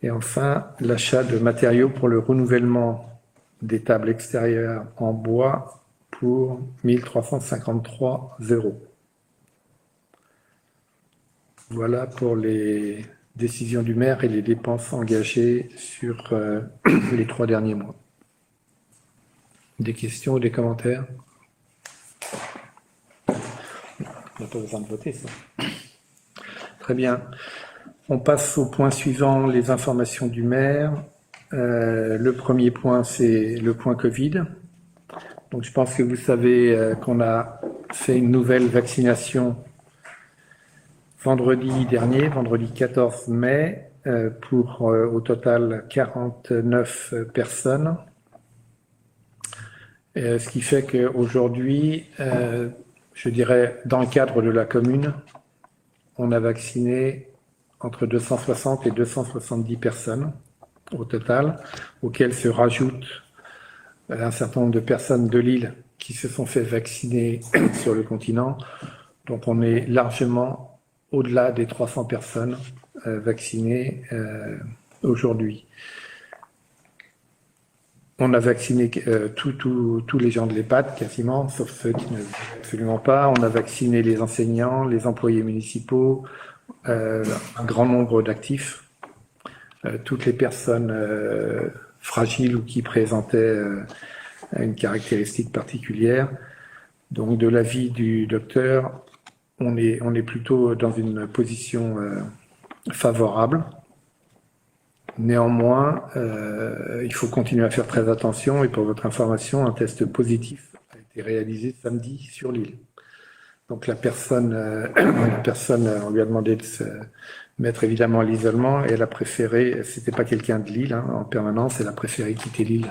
Et enfin, l'achat de matériaux pour le renouvellement des tables extérieures en bois pour 1 353 €. Voilà pour les décisions du maire et les dépenses engagées sur les 3 derniers mois. Des questions ou des commentaires? On n'a pas besoin de voter, ça. Très bien. On passe au point suivant, les informations du maire. Le premier point, c'est le point Covid. Donc, je pense que vous savez qu'on a fait une nouvelle vaccination vendredi dernier, vendredi 14 mai, pour au total 49 personnes. Ce qui fait qu'aujourd'hui, je dirais, dans le cadre de la commune, on a vacciné entre 260 et 270 personnes au total, auxquelles se rajoutent un certain nombre de personnes de l'île qui se sont fait vacciner sur le continent. Donc on est largement au-delà des 300 personnes vaccinées aujourd'hui. On a vacciné tous les gens de l'EHPAD, quasiment, sauf ceux qui ne veulent absolument pas. On a vacciné les enseignants, les employés municipaux, un grand nombre d'actifs, toutes les personnes fragiles ou qui présentaient une caractéristique particulière. Donc, de l'avis du docteur, on est plutôt dans une position favorable. Néanmoins, il faut continuer à faire très attention et pour votre information, un test positif a été réalisé samedi sur l'île. Donc la personne, on lui a demandé de se mettre évidemment à l'isolement et elle a préféré, c'était pas quelqu'un de l'île en permanence, elle a préféré quitter l'île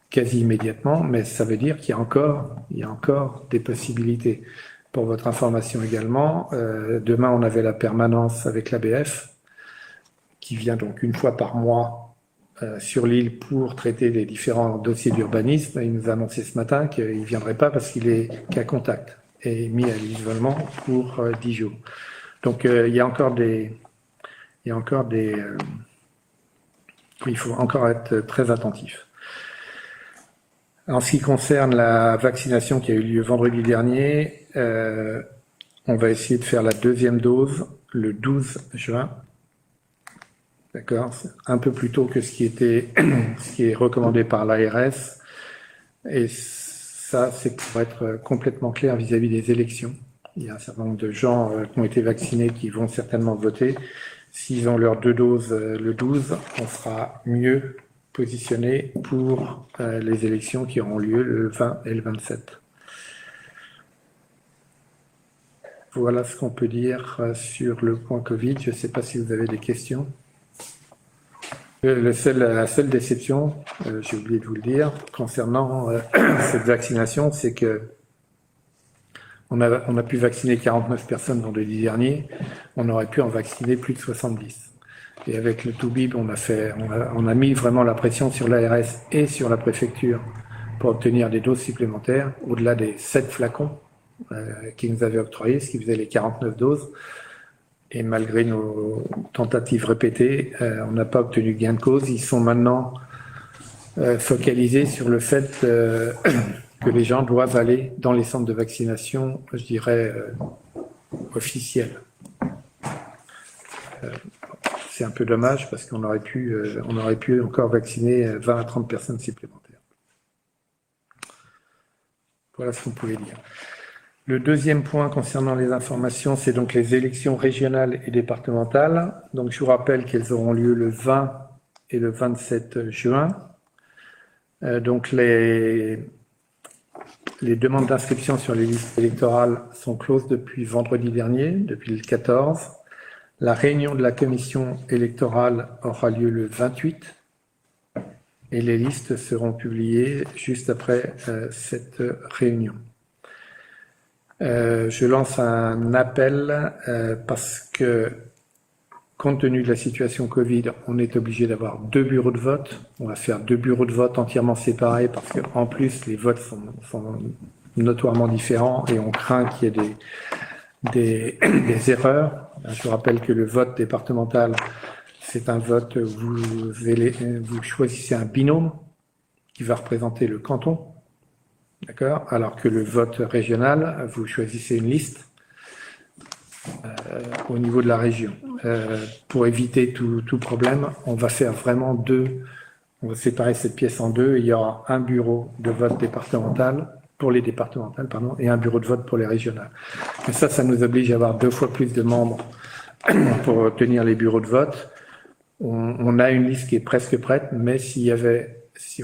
quasi immédiatement, mais ça veut dire qu'il y a encore des possibilités. Pour votre information également, demain on avait la permanence avec l'ABF, qui vient donc une fois par mois sur l'île pour traiter les différents dossiers d'urbanisme. Il nous a annoncé ce matin qu'il ne viendrait pas parce qu'il est cas contact et mis à l'isolement pour 10 jours. Donc il faut encore être très attentif. En ce qui concerne la vaccination qui a eu lieu vendredi dernier, on va essayer de faire la deuxième dose le 12 juin. D'accord, un peu plus tôt que ce qui est recommandé par l'ARS. Et ça, c'est pour être complètement clair vis-à-vis des élections. Il y a un certain nombre de gens qui ont été vaccinés qui vont certainement voter. S'ils ont leurs 2 doses le 12, on sera mieux positionné pour les élections qui auront lieu le 20 et le 27. Voilà ce qu'on peut dire sur le point Covid. Je ne sais pas si vous avez des questions. La seule déception, j'ai oublié de vous le dire, concernant cette vaccination, c'est que on a pu vacciner 49 personnes vendredi dernier, on aurait pu en vacciner plus de 70. Et avec le Toubib, on a mis vraiment la pression sur l'ARS et sur la préfecture pour obtenir des doses supplémentaires, au-delà des 7 flacons qu'ils nous avaient octroyés, ce qui faisait les 49 doses. Et malgré nos tentatives répétées, on n'a pas obtenu gain de cause. Ils sont maintenant focalisés sur le fait que les gens doivent aller dans les centres de vaccination, je dirais, officiels. C'est un peu dommage parce qu'on aurait pu encore vacciner 20 à 30 personnes supplémentaires. Voilà ce qu'on pouvait dire. Le deuxième point concernant les informations, c'est donc les élections régionales et départementales. Donc je vous rappelle qu'elles auront lieu le 20 et le 27 juin. Donc les demandes d'inscription sur les listes électorales sont closes depuis vendredi dernier, depuis le 14. La réunion de la commission électorale aura lieu le 28 et les listes seront publiées juste après cette réunion. Je lance un appel parce que, compte tenu de la situation Covid, on est obligé d'avoir 2 bureaux de vote. On va faire 2 bureaux de vote entièrement séparés parce qu'en plus, les votes sont notoirement différents et on craint qu'il y ait des erreurs. Je vous rappelle que le vote départemental, c'est un vote où vous choisissez un binôme qui va représenter le canton. D'accord. Alors que le vote régional, vous choisissez une liste au niveau de la région. Pour éviter tout problème, on va faire vraiment on va séparer cette pièce en 2. Il y aura un bureau de vote départemental pour les départementales, et un bureau de vote pour les régionales. Mais ça nous oblige à avoir 2 fois plus de membres pour tenir les bureaux de vote. On a une liste qui est presque prête, mais si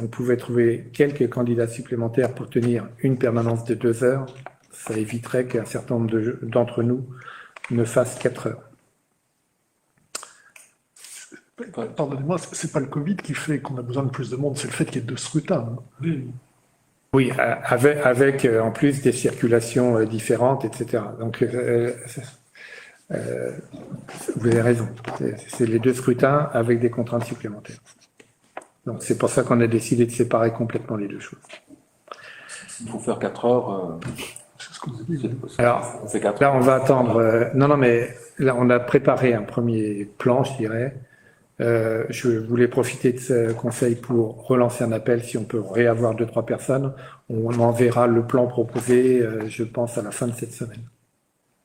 on pouvait trouver quelques candidats supplémentaires pour tenir une permanence de 2 heures, ça éviterait qu'un certain nombre d'entre nous ne fassent 4 heures. Pardonnez-moi, c'est pas le Covid qui fait qu'on a besoin de plus de monde, c'est le fait qu'il y ait 2 scrutins. Oui, avec en plus des circulations différentes, etc. Donc, vous avez raison. C'est les deux scrutins avec des contraintes supplémentaires. Donc, c'est pour ça qu'on a décidé de séparer complètement les deux choses. Il faut faire 4 heures. C'est ce que vous avez dit. Alors, On fait 4 là, on va attendre. Non, mais là, on a préparé un premier plan, je dirais. Je voulais profiter de ce conseil pour relancer un appel si on peut réavoir 2-3 personnes. On enverra le plan proposé, je pense, à la fin de cette semaine,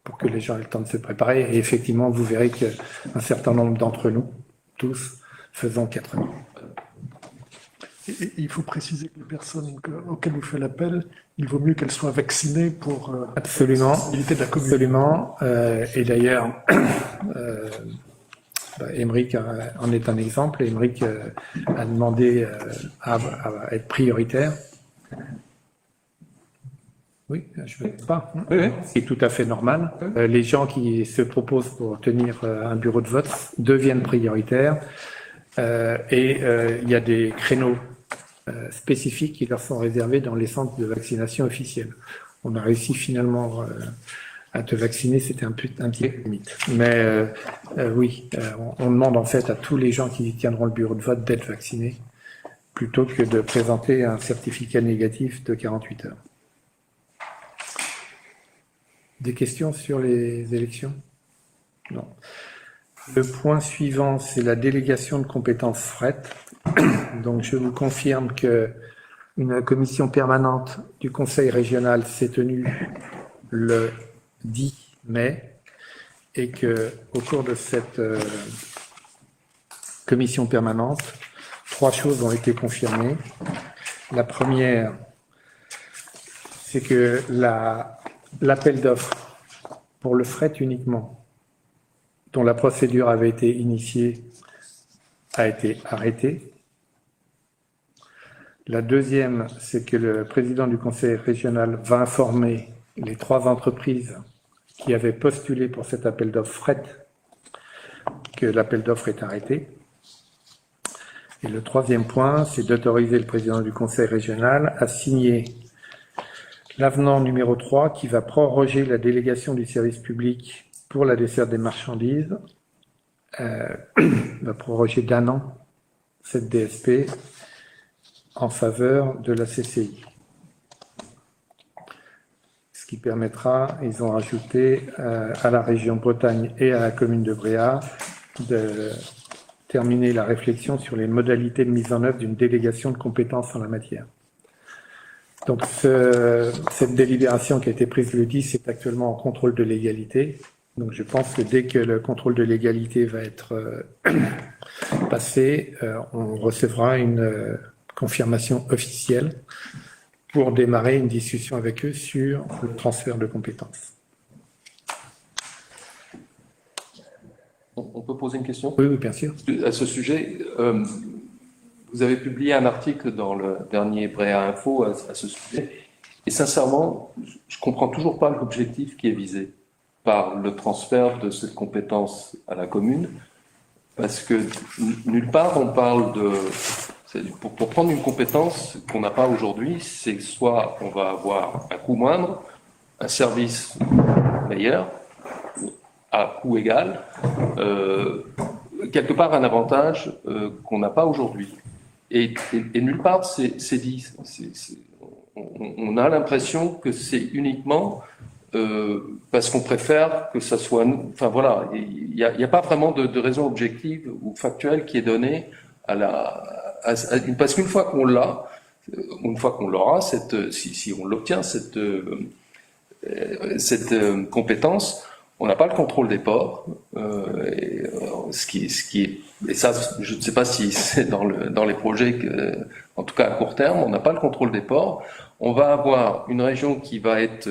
pour que les gens aient le temps de se préparer. Et effectivement, vous verrez qu'un certain nombre d'entre nous, tous, faisons 4 heures. Et il faut préciser que les personnes auxquelles vous faites l'appel, il vaut mieux qu'elles soient vaccinées pour Absolument, la sensibilité de la commune. absolument. Et d'ailleurs, Émeric en est un exemple. Émeric a demandé à être prioritaire. Oui, je ne veux pas. Oui. C'est tout à fait normal. Les gens qui se proposent pour tenir un bureau de vote deviennent prioritaires. Et il y a des créneaux spécifiques qui leur sont réservés dans les centres de vaccination officiels. On a réussi finalement à te vacciner, c'était un petit peu limite. Mais oui, on demande en fait à tous les gens qui tiendront le bureau de vote d'être vaccinés plutôt que de présenter un certificat négatif de 48 heures. Des questions sur les élections? Non. Le point suivant, c'est la délégation de compétences fret. Donc, je vous confirme que une commission permanente du Conseil régional s'est tenue le 10 mai et que, au cours de cette commission permanente, 3 choses ont été confirmées. La première, c'est que l'appel d'offres pour le fret uniquement, dont la procédure avait été initiée, a été arrêtée. La deuxième, c'est que le président du conseil régional va informer les 3 entreprises qui avaient postulé pour cet appel d'offres fret que l'appel d'offres est arrêté. Et le troisième point, c'est d'autoriser le président du conseil régional à signer l'avenant numéro 3 qui va proroger la délégation du service public pour la desserte des marchandises, va proroger d'1 an cette DSP en faveur de la CCI. Ce qui permettra, ils ont ajouté à la région Bretagne et à la commune de Bréhat de terminer la réflexion sur les modalités de mise en œuvre d'une délégation de compétences en la matière. Donc cette délibération qui a été prise le 10 est actuellement en contrôle de légalité. Donc je pense que dès que le contrôle de légalité va être passé, on recevra une confirmation officielle pour démarrer une discussion avec eux sur le transfert de compétences. On peut poser une question? Oui, oui, bien sûr. À ce sujet, vous avez publié un article dans le dernier Bréhat Info à ce sujet. Et sincèrement, je ne comprends toujours pas l'objectif qui est visé par le transfert de cette compétence à la commune. Parce que nulle part on parle de... Pour prendre une compétence qu'on n'a pas aujourd'hui, c'est soit on va avoir un coût moindre, un service meilleur, à coût égal, quelque part un avantage qu'on n'a pas aujourd'hui. Et nulle part c'est dit. On a l'impression que c'est uniquement parce qu'on préfère que ça soit nous. Enfin voilà, il n'y a pas vraiment de raison objective ou factuelle qui est donnée parce qu'une fois qu'on l'a, une fois qu'on l'aura, si on l'obtient, cette compétence, on n'a pas le contrôle des ports, et ça, je ne sais pas si c'est dans les projets, en tout cas à court terme, on n'a pas le contrôle des ports. On va avoir une région qui va être,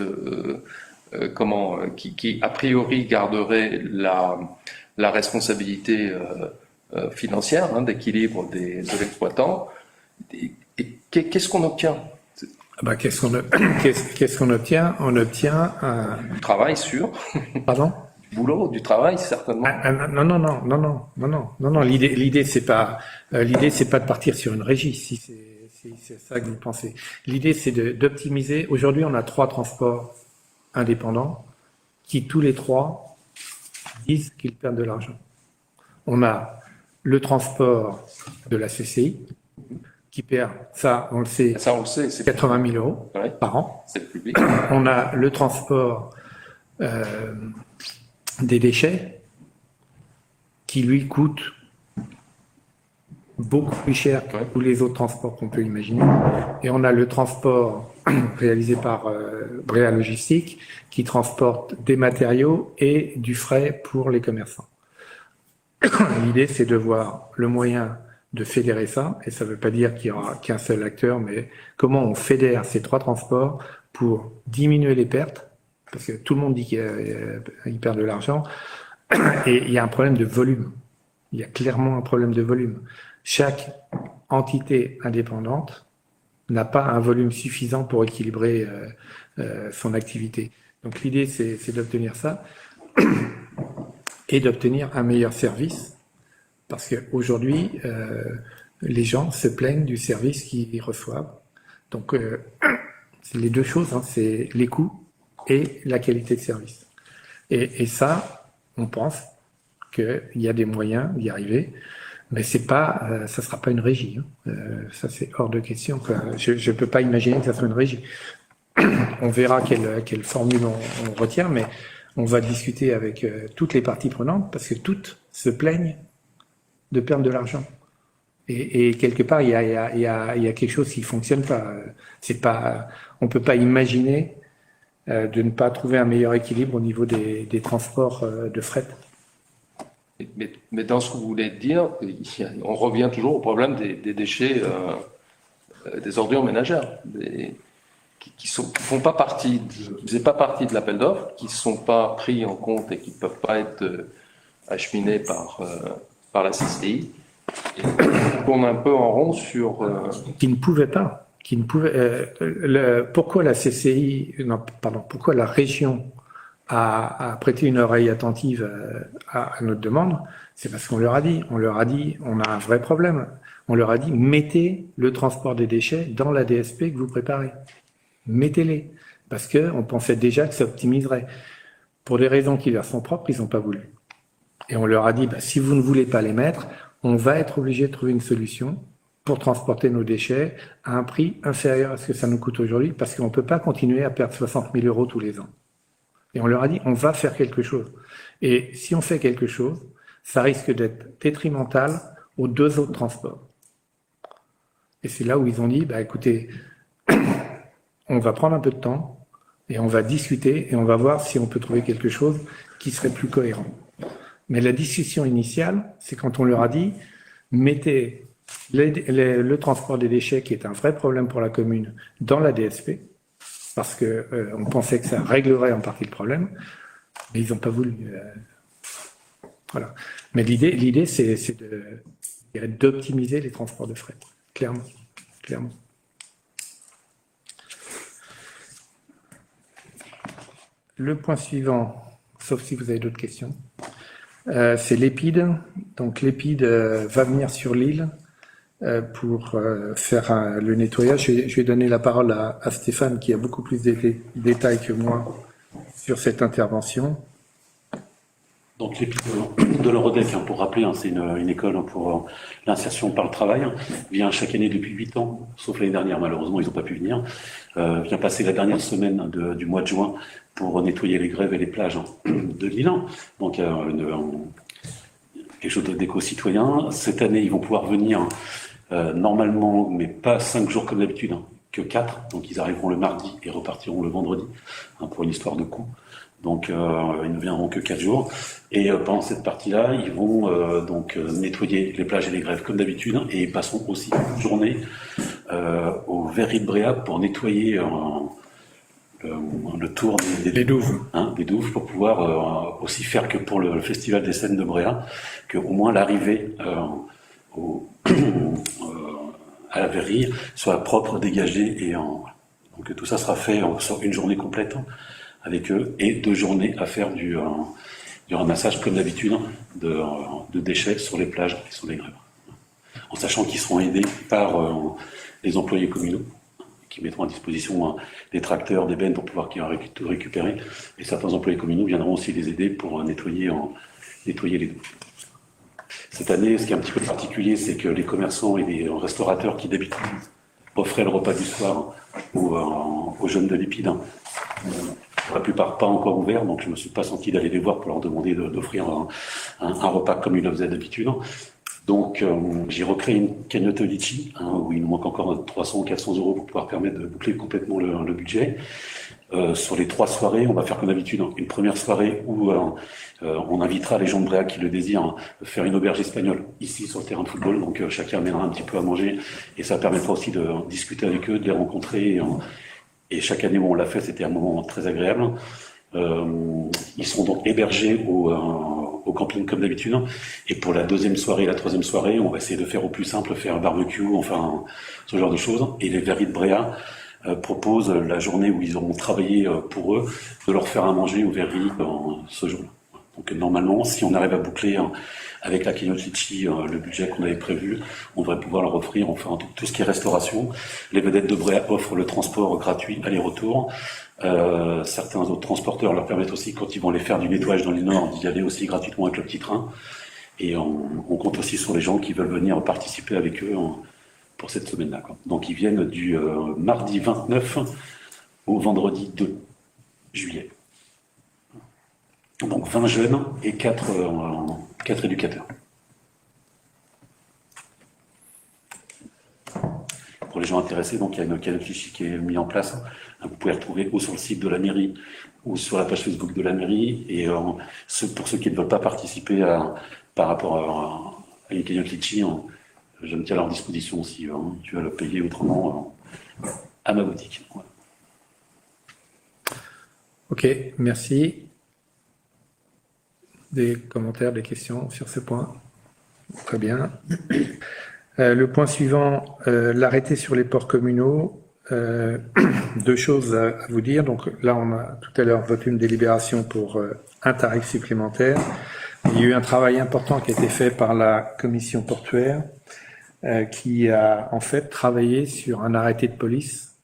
qui a priori garderait la responsabilité financière, d'équilibre de l'exploitant. Et qu'est-ce qu'on obtient? Qu'est-ce qu'on obtient? On obtient du travail sûr. Pardon? Du boulot, du travail certainement. Non. L'idée c'est pas de partir sur une régie. Si si c'est ça que vous pensez. L'idée, c'est d'optimiser. Aujourd'hui, on a 3 transports indépendants qui, tous les 3, disent qu'ils perdent de l'argent. On a le transport de la CCI, qui perd, ça, on le sait, c'est 80 000 euros Ouais. par an. c'est le public. On a le transport des déchets, qui lui coûte beaucoup plus cher que tous les autres transports qu'on peut imaginer. Et on a le transport réalisé par Bréa Logistique, qui transporte des matériaux et du fret pour les commerçants. L'idée, c'est de voir le moyen de fédérer ça, et ça ne veut pas dire qu'il y aura qu'un seul acteur, mais comment on fédère ces 3 transports pour diminuer les pertes, parce que tout le monde dit qu'il perd de l'argent, et il y a un problème de volume. Il y a clairement un problème de volume. Chaque entité indépendante n'a pas un volume suffisant pour équilibrer son activité. Donc l'idée, c'est d'obtenir ça et d'obtenir un meilleur service. Parce qu'aujourd'hui, les gens se plaignent du service qu'ils reçoivent. Donc, c'est les deux choses, hein, c'est les coûts et la qualité de service. Et ça, on pense qu'il y a des moyens d'y arriver, mais c'est pas, ça sera pas une régie. Hein. Ça, c'est hors de question. Je peux pas imaginer que ça soit une régie. On verra quelle formule on retient, mais on va discuter avec toutes les parties prenantes parce que toutes se plaignent de perdre de l'argent. Et quelque part, il y a quelque chose qui fonctionne pas. C'est pas, on peut pas imaginer de ne pas trouver un meilleur équilibre au niveau des transports de fret. Mais dans ce que vous voulez dire, on revient toujours au problème des déchets, des ordures ménagères, qui font pas partie, qui faisaient pas partie de l'appel d'offres, qui sont pas pris en compte et qui peuvent pas être acheminés par la CCI. Et on tourne un peu en rond sur... Qui ne pouvaient pas. Pourquoi la CCI, non, pardon, pourquoi la région a prêté une oreille attentive à notre demande? C'est parce qu'on leur a dit, on a un vrai problème. On leur a dit, mettez le transport des déchets dans la DSP que vous préparez. Mettez-les. Parce qu'on pensait déjà que ça optimiserait. Pour des raisons qui leur sont propres, ils n'ont pas voulu. Et on leur a dit, si vous ne voulez pas les mettre, on va être obligé de trouver une solution pour transporter nos déchets à un prix inférieur à ce que ça nous coûte aujourd'hui, parce qu'on ne peut pas continuer à perdre 60 000 euros tous les ans. Et on leur a dit, on va faire quelque chose. Et si on fait quelque chose, ça risque d'être détrimental aux 2 autres transports. Et c'est là où ils ont dit, écoutez, on va prendre un peu de temps et on va discuter et on va voir si on peut trouver quelque chose qui serait plus cohérent. Mais la discussion initiale, c'est quand on leur a dit, mettez le transport des déchets, qui est un vrai problème pour la commune, dans la DSP, parce que on pensait que ça réglerait en partie le problème, mais ils n'ont pas voulu. Voilà. Mais l'idée, c'est d'optimiser les transports de fret, clairement. Le point suivant, sauf si vous avez d'autres questions, c'est l'EPID. Donc l'EPID va venir sur l'île pour faire le nettoyage. Je vais donner la parole à Stéphane qui a beaucoup plus de détails que moi sur cette intervention. Donc l'EPID de l'Eurodec, pour rappeler, c'est une école pour l'insertion par le travail, vient chaque année depuis 8 ans, sauf l'année dernière malheureusement ils n'ont pas pu venir, vient passer la dernière semaine du mois de juin pour nettoyer les grèves et les plages de l'île. Donc quelque chose d'éco-citoyen. Cette année ils vont pouvoir venir normalement, mais pas 5 jours comme d'habitude, que 4. Donc ils arriveront le mardi et repartiront le vendredi, pour une histoire de coût. Donc ils ne viendront que 4 jours. Et pendant cette partie-là, ils vont nettoyer les plages et les grèves comme d'habitude. Et ils passeront aussi une journée au Verri de Bréa pour nettoyer le tour des douves. Des douves, pour pouvoir aussi faire que pour le Festival des scènes de Bréa, qu'au moins l'arrivée à la verrie soit propre, dégagée. Donc tout ça sera fait sur une journée complète avec eux, et 2 journées à faire du ramassage comme d'habitude de déchets sur les plages et sur les grèves. En sachant qu'ils seront aidés par les employés communaux qui mettront à disposition des tracteurs, des bennes pour pouvoir tout récupérer. Et certains employés communaux viendront aussi les aider pour nettoyer les douches. Cette année, ce qui est un petit peu particulier, c'est que les commerçants et les restaurateurs qui d'habitude offraient le repas du soir aux jeunes de l'Épide, pour la plupart pas encore ouverts, donc je ne me suis pas senti d'aller les voir pour leur demander d'offrir un repas comme ils le faisaient d'habitude. Donc j'ai recréé une cagnotte litchi, où il nous manque encore 300 ou 400 euros pour pouvoir permettre de boucler complètement le budget. Sur les 3 soirées, on va faire comme d'habitude une première soirée où on invitera les gens de Bréa qui le désirent à faire une auberge espagnole ici sur le terrain de football. Donc chacun amènera un petit peu à manger et ça permettra aussi de discuter avec eux, de les rencontrer. Et chaque année où on l'a fait, c'était un moment très agréable. Ils seront donc hébergés au camping comme d'habitude. Et pour la 2e soirée et la 3e soirée, on va essayer de faire au plus simple, faire un barbecue, enfin ce genre de choses. Et les Verris de Bréa proposent la journée où ils auront travaillé pour eux, de leur faire à manger aux Verris ce jour-là. Donc normalement, si on arrive à boucler avec la cagnotte litchi le budget qu'on avait prévu, on devrait pouvoir leur offrir enfin tout ce qui est restauration. Les vedettes de Bréa offrent le transport gratuit aller-retour. Certains autres transporteurs leur permettent aussi, quand ils vont aller faire du nettoyage dans les Nord, d'y aller aussi gratuitement avec le petit train. Et on compte aussi sur les gens qui veulent venir participer avec eux pour cette semaine-là. Donc ils viennent du mardi 29 au vendredi 2 juillet. Donc 20 jeunes et 4 éducateurs. Pour les gens intéressés, donc il y a une cagnotte litchi qui est mise en place. Vous pouvez retrouver ou sur le site de la mairie ou sur la page Facebook de la mairie. Et pour ceux qui ne veulent pas participer par rapport à une cagnotte litchi, je me tiens à leur disposition si tu vas le payer autrement à ma boutique. Voilà. Ok, merci. Des commentaires, des questions sur ce point? Très bien. Le point suivant, l'arrêté sur les ports communaux. 2 choses à vous dire. Donc là, on a tout à l'heure voté une délibération pour un tarif supplémentaire. Il y a eu un travail important qui a été fait par la commission portuaire qui a en fait travaillé sur un arrêté de police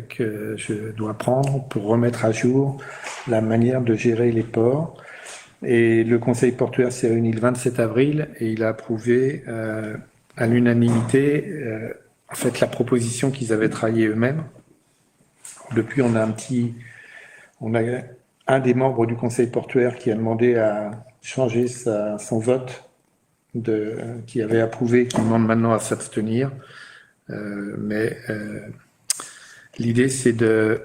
que je dois prendre pour remettre à jour la manière de gérer les ports. Et le conseil portuaire s'est réuni le 27 avril et il a approuvé à l'unanimité en fait la proposition qu'ils avaient travaillée eux-mêmes. Depuis, on a un des membres du conseil portuaire qui a demandé à changer son vote qui avait approuvé, qui demande maintenant à s'abstenir. Mais l'idée, c'est que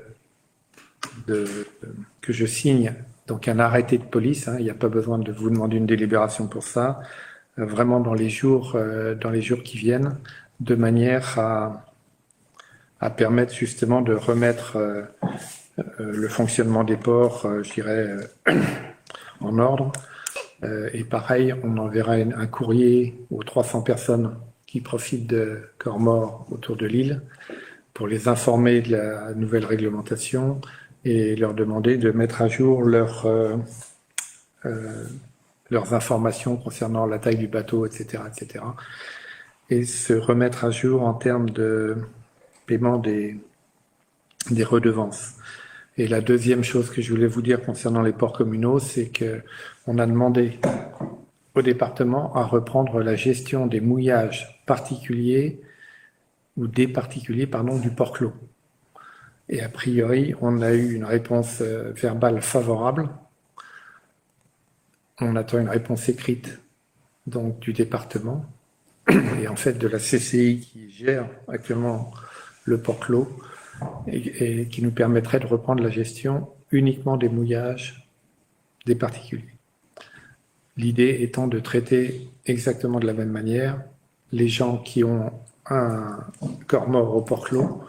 je signe donc un arrêté de police. Il n'y a pas besoin de vous demander une délibération pour ça. Vraiment dans les jours qui viennent, de manière à permettre justement de remettre le fonctionnement des ports, je dirais, en ordre. Et pareil, on enverra un courrier aux 300 personnes qui profitent de corps morts autour de l'île pour les informer de la nouvelle réglementation et leur demander de mettre à jour leurs informations concernant la taille du bateau, etc., etc. Et se remettre à jour en termes de paiement des redevances. Et la deuxième chose que je voulais vous dire concernant les ports communaux, c'est qu'on a demandé au département à reprendre la gestion des mouillages particuliers ou des particuliers, du port clos. Et a priori, on a eu une réponse verbale favorable. On attend une réponse écrite donc du département et en fait de la CCI qui gère actuellement le port clos et qui nous permettrait de reprendre la gestion uniquement des mouillages des particuliers. L'idée étant de traiter exactement de la même manière les gens qui ont un corps mort au port clos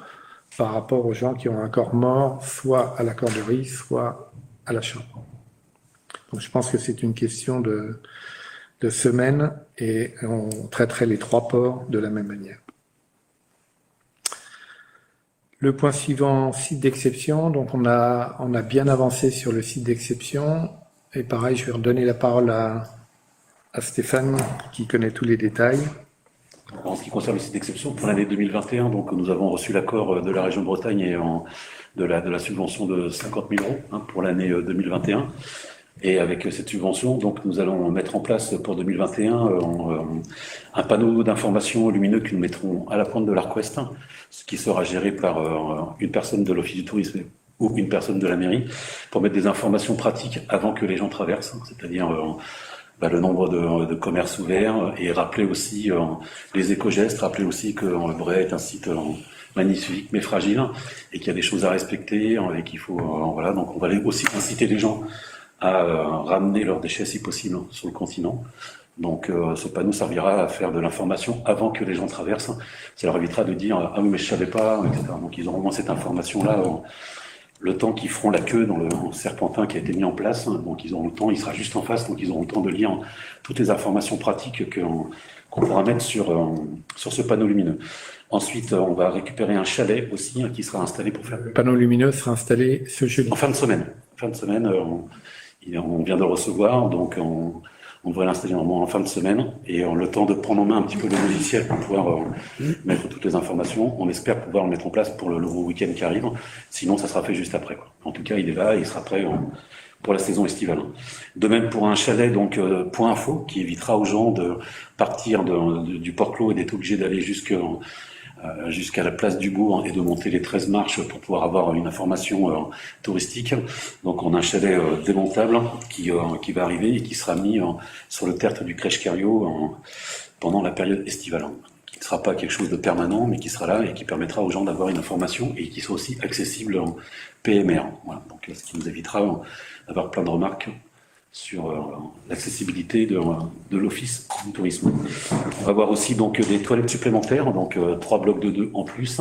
par rapport aux gens qui ont un corps mort soit à la corderie, soit à la chambre. Donc je pense que c'est une question de semaines et on traiterait les 3 ports de la même manière. Le point suivant, site d'exception. Donc on a bien avancé sur le site d'exception. Et pareil, je vais redonner la parole à Stéphane qui connaît tous les détails. En ce qui concerne le site d'exception, pour l'année 2021, donc nous avons reçu l'accord de la région de Bretagne et de la subvention de 50 000 € pour l'année 2021. Et avec cette subvention, donc nous allons mettre en place pour 2021 un panneau d'information lumineux que nous mettrons à la pointe de l'Arc Ouest, ce qui sera géré par une personne de l'Office du tourisme ou une personne de la mairie, pour mettre des informations pratiques avant que les gens traversent, c'est-à-dire le nombre de commerces ouverts, et rappeler aussi les éco-gestes, rappeler aussi que Bréa est un site magnifique mais fragile, et qu'il y a des choses à respecter, et qu'il faut voilà, donc on va aussi inciter les gens à ramener leurs déchets si possible sur le continent. Donc ce panneau servira à faire de l'information avant que les gens traversent. Ça leur évitera de dire ah oui mais je savais pas, etc. Donc ils auront au moins cette information-là le temps qu'ils feront la queue dans le serpentin qui a été mis en place. Donc ils auront le temps, il sera juste en face, donc ils auront le temps de lire toutes les informations pratiques qu'on pourra mettre sur ce panneau lumineux. Ensuite, on va récupérer un chalet aussi qui sera installé pour faire... Le panneau lumineux sera installé ce jeudi. En fin de semaine. On vient de le recevoir, donc on devrait l'installer normalement en fin de semaine, et le temps de prendre en main un petit peu le logiciel pour pouvoir mettre toutes les informations. On espère pouvoir le mettre en place pour le week-end qui arrive, sinon ça sera fait juste après, quoi. En tout cas, il est là et il sera prêt pour la saison estivale. De même pour un chalet, donc point info, qui évitera aux gens de partir du Port-Clos et d'être obligés d'aller jusqu'à la place du bourg et de monter les 13 marches pour pouvoir avoir une information touristique. Donc on a un chalet démontable qui va arriver et qui sera mis sur le tertre du Crèche Cario pendant la période estivale. Qui ne sera pas quelque chose de permanent, mais qui sera là et qui permettra aux gens d'avoir une information et qui sera aussi accessible en PMR. Voilà. Donc ce qui nous évitera d'avoir plein de remarques sur l'accessibilité de l'Office du tourisme. On va avoir aussi donc des toilettes supplémentaires, donc 3 blocs de 2 en plus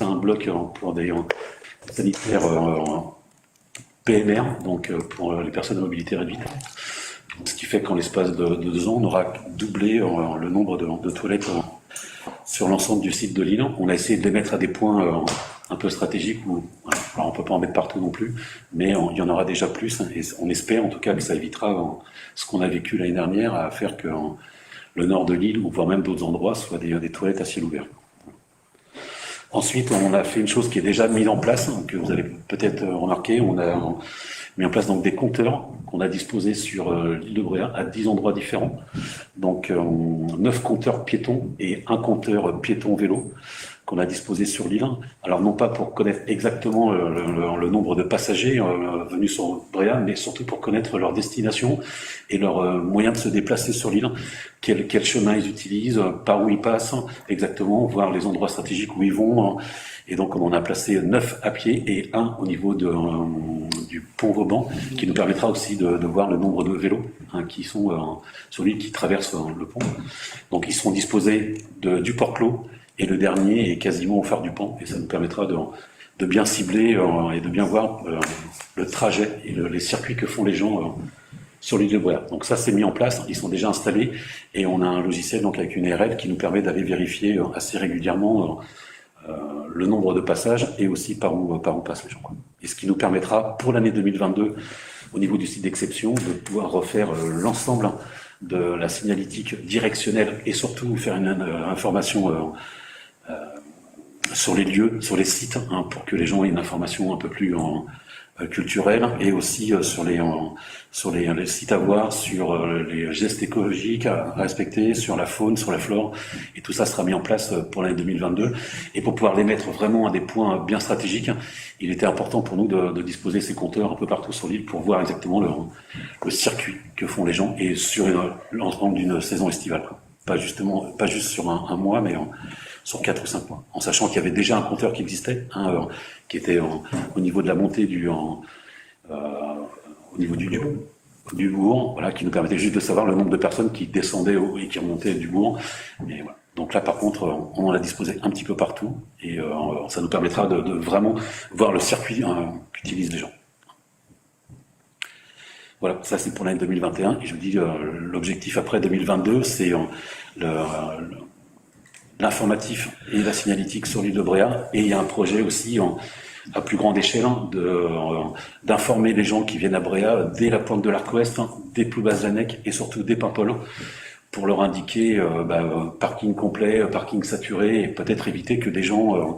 un bloc pour des sanitaires PMR, donc pour les personnes à mobilité réduite. Ce qui fait qu'en l'espace de 2 ans, on aura doublé le nombre de toilettes sur l'ensemble du site de l'île. On a essayé de les mettre à des points un peu stratégiques où alors on peut pas en mettre partout non plus, mais il y en aura déjà plus, et on espère en tout cas que ça évitera ce qu'on a vécu l'année dernière, à faire que le nord de l'île, ou voire même d'autres endroits, soient des toilettes à ciel ouvert. Ensuite, on a fait une chose qui est déjà mise en place, que vous avez peut-être remarqué. On a mis en place donc des compteurs qu'on a disposés sur l'île de Bréa à 10 endroits différents. Donc 9 compteurs piétons et un compteur piéton-vélo qu'on a disposé sur l'île. Alors non pas pour connaître exactement le nombre de passagers venus sur Bréa, mais surtout pour connaître leur destination et leurs moyens de se déplacer sur l'île, quel chemin ils utilisent, par où ils passent exactement, voir les endroits stratégiques où ils vont. Et donc on en a placé 9 à pied et 1 au niveau du pont Vauban, qui nous permettra aussi de voir le nombre de vélos qui sont sur l'île, qui traversent le pont. Donc ils seront disposés du Port-Clos, et le dernier est quasiment au phare du pont, et ça nous permettra de bien cibler et de bien voir le trajet et les circuits que font les gens sur l'île de Bréa. Donc ça, c'est mis en place, ils sont déjà installés, et on a un logiciel donc avec une URL qui nous permet d'aller vérifier assez régulièrement le nombre de passages et aussi par où passent les gens. Et ce qui nous permettra, pour l'année 2022, au niveau du site d'exception, de pouvoir refaire l'ensemble de la signalétique directionnelle et surtout faire une information sur les lieux, sur les sites, pour que les gens aient une information un peu plus culturelle, et aussi sur les sites à voir, sur les gestes écologiques à respecter, sur la faune, sur la flore, et tout ça sera mis en place pour l'année 2022. Et pour pouvoir les mettre vraiment à des points bien stratégiques, il était important pour nous de disposer ces compteurs un peu partout sur l'île pour voir exactement le circuit que font les gens, et sur l'ensemble d'une saison estivale, quoi. Pas juste sur un mois, mais sur 4 ou 5 mois, en sachant qu'il y avait déjà un compteur qui existait, qui était au niveau de la montée au niveau du bourg, voilà, qui nous permettait juste de savoir le nombre de personnes qui descendaient et qui remontaient du bourg. Et voilà. Donc là, par contre, on en a disposé un petit peu partout, et ça nous permettra de vraiment voir le circuit qu'utilisent les gens. Voilà, ça c'est pour l'année 2021, et je vous dis, l'objectif après 2022, c'est l'informatif et la signalétique sur l'île de Bréa, et il y a un projet aussi à plus grande échelle d'informer les gens qui viennent à Bréa dès la pointe de l'Arc Ouest, des plus basses Lanec et surtout des Paimpol, pour leur indiquer parking complet, parking saturé, et peut-être éviter que des gens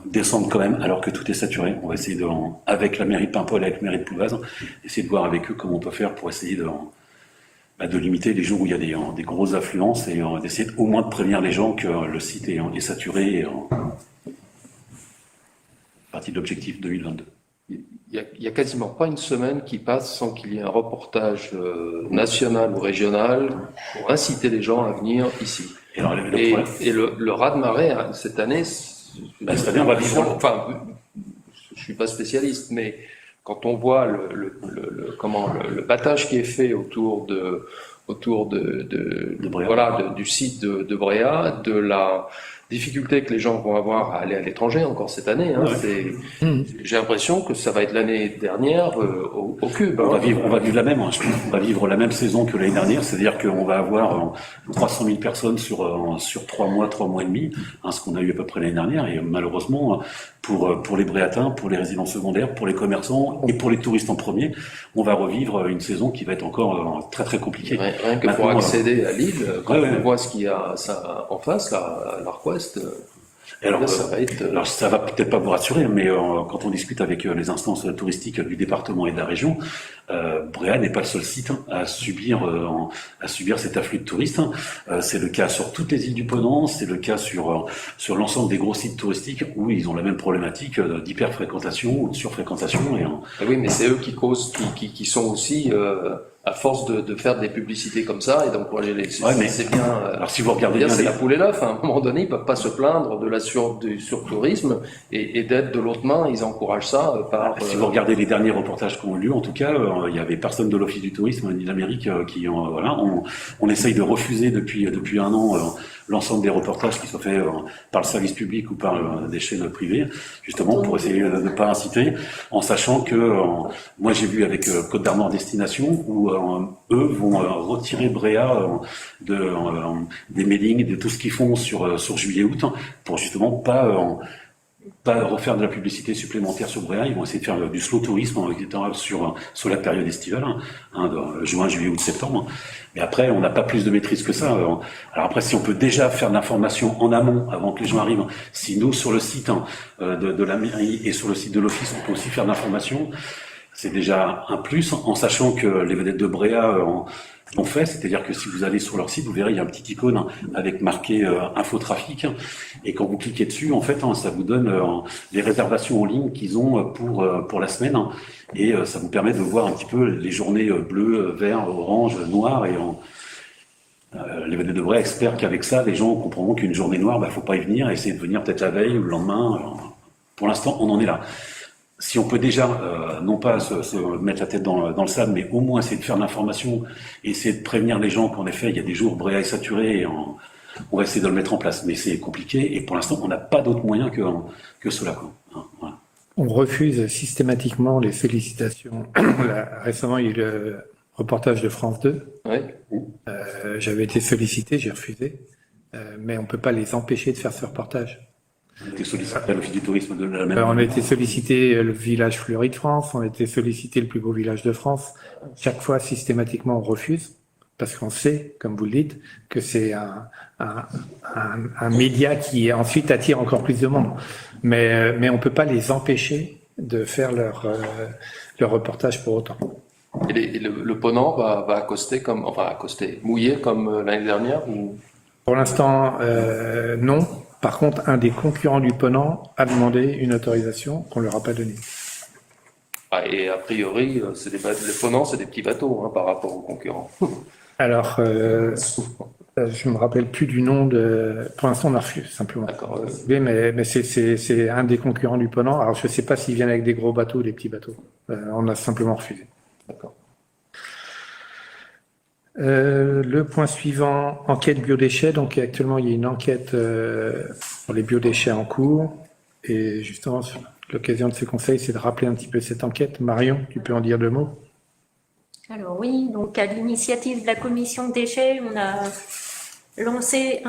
descendent quand même alors que tout est saturé. On va essayer avec la mairie de Paimpol, avec la mairie de Plouvaz, essayer de voir avec eux comment on peut faire pour essayer de limiter les jours où il y a des grosses affluences et d'essayer au moins de prévenir les gens que le site est saturé à partir de l'objectif 2022. Il y a quasiment pas une semaine qui passe sans qu'il y ait un reportage national ou régional pour inciter les gens à venir ici. Et alors, le raz-de-marée, hein, cette année, c'est-à-dire, on va vivre. Enfin, je suis pas spécialiste, mais quand on voit le battage qui est fait autour de Bréa. Voilà, du site de Bréa, de la difficulté que les gens vont avoir à aller à l'étranger encore cette année. Hein, j'ai l'impression que ça va être l'année dernière au cube. On va vivre la même. Je pense qu'on va vivre la même saison que l'année dernière, c'est-à-dire qu'on va avoir 300 000 personnes sur 3 mois et demi, ce qu'on a eu à peu près l'année dernière. Et malheureusement, pour les Bréatins, pour les résidents secondaires, pour les commerçants et pour les touristes en premier, on va revivre une saison qui va être encore très très compliquée. Rien que pour accéder à l'île, quand on voit ce qu'il y a en face, là, à l'Arc-Ouest. Alors, ça va être... alors ça va peut-être pas vous rassurer, mais quand on discute avec les instances touristiques du département et de la région, Bréa n'est pas le seul site à subir cet afflux de touristes. C'est le cas sur toutes les îles du Ponant, c'est le cas sur l'ensemble des gros sites touristiques où ils ont la même problématique d'hyperfréquentation ou de surfréquentation. Oui, mais c'est eux qui causent, qui sont aussi à force de faire des publicités comme ça et d'encourager les. C'est bien. Alors si vous regardez bien, c'est la poule et l'œuf. À un moment donné, ils peuvent pas se plaindre du surtourisme et d'être de l'autre main, ils encouragent ça par. Si vous regardez les derniers reportages qu'on a lus, en tout cas, il y avait personne de l'Office du tourisme ni d'Amérique qui on essaye de refuser depuis un an l'ensemble des reportages qui sont faits par le service public ou par des chaînes privées, justement pour essayer de ne pas inciter, en sachant que moi j'ai vu avec Côte d'Armor Destination où eux vont retirer Bréa des mailings, de tout ce qu'ils font sur juillet-août pour justement pas refaire de la publicité supplémentaire sur Bréa. Ils vont essayer de faire du slow tourisme sur la période estivale, de juin, juillet, août, septembre. Mais après, on n'a pas plus de maîtrise que ça. Alors après, si on peut déjà faire de l'information en amont, avant que les gens arrivent, si nous, sur le site de la mairie et sur le site de l'office, on peut aussi faire de l'information, c'est déjà un plus, en sachant que les vedettes de Bréa l'ont fait, c'est-à-dire que si vous allez sur leur site, vous verrez, il y a un petit icône avec marqué infotrafic, et quand vous cliquez dessus, en fait, ça vous donne les réservations en ligne qu'ils ont pour la semaine, et ça vous permet de voir un petit peu les journées bleues, vert, orange, noir, et les vedettes de Bréa espèrent qu'avec ça, les gens comprendront qu'une journée noire, faut pas y venir, et essayer de venir peut-être la veille ou le lendemain. Pour l'instant, on en est là. Si on peut déjà, non pas se mettre la tête dans le sable, mais au moins essayer de faire de l'information, et essayer de prévenir les gens qu'en effet, il y a des jours Bréa est saturé, et on va essayer de le mettre en place. Mais c'est compliqué, et pour l'instant, on n'a pas d'autre moyen que cela. Voilà. On refuse systématiquement les sollicitations. Récemment, il y a eu le reportage de France 2. Oui. J'avais été sollicité, j'ai refusé. Mais on ne peut pas les empêcher de faire ce reportage. On a été sollicité à l'Office du tourisme de la même On a été sollicité le village fleuri de France, on a été sollicité le plus beau village de France. Chaque fois, systématiquement, on refuse, parce qu'on sait, comme vous le dites, que c'est un média qui ensuite attire encore plus de monde. Mais on peut pas les empêcher de faire leur reportage pour autant. Et le Ponant va accoster mouiller comme l'année dernière ou... Pour l'instant, non. Par contre, un des concurrents du Ponant a demandé une autorisation qu'on leur a pas donnée. Et a priori, les Ponants, c'est des petits bateaux par rapport aux concurrents. Alors, je me rappelle plus du nom de. Pour l'instant, on a refusé simplement. D'accord. Oui, mais c'est un des concurrents du Ponant. Alors, je sais pas s'ils viennent avec des gros bateaux ou des petits bateaux. On a simplement refusé. D'accord. Le point suivant, enquête biodéchets. Donc actuellement, il y a une enquête pour les biodéchets en cours. Et justement, l'occasion de ce conseil, c'est de rappeler un petit peu cette enquête. Marion, tu peux en dire 2 mots? Alors oui, donc à l'initiative de la commission déchets, on a lancé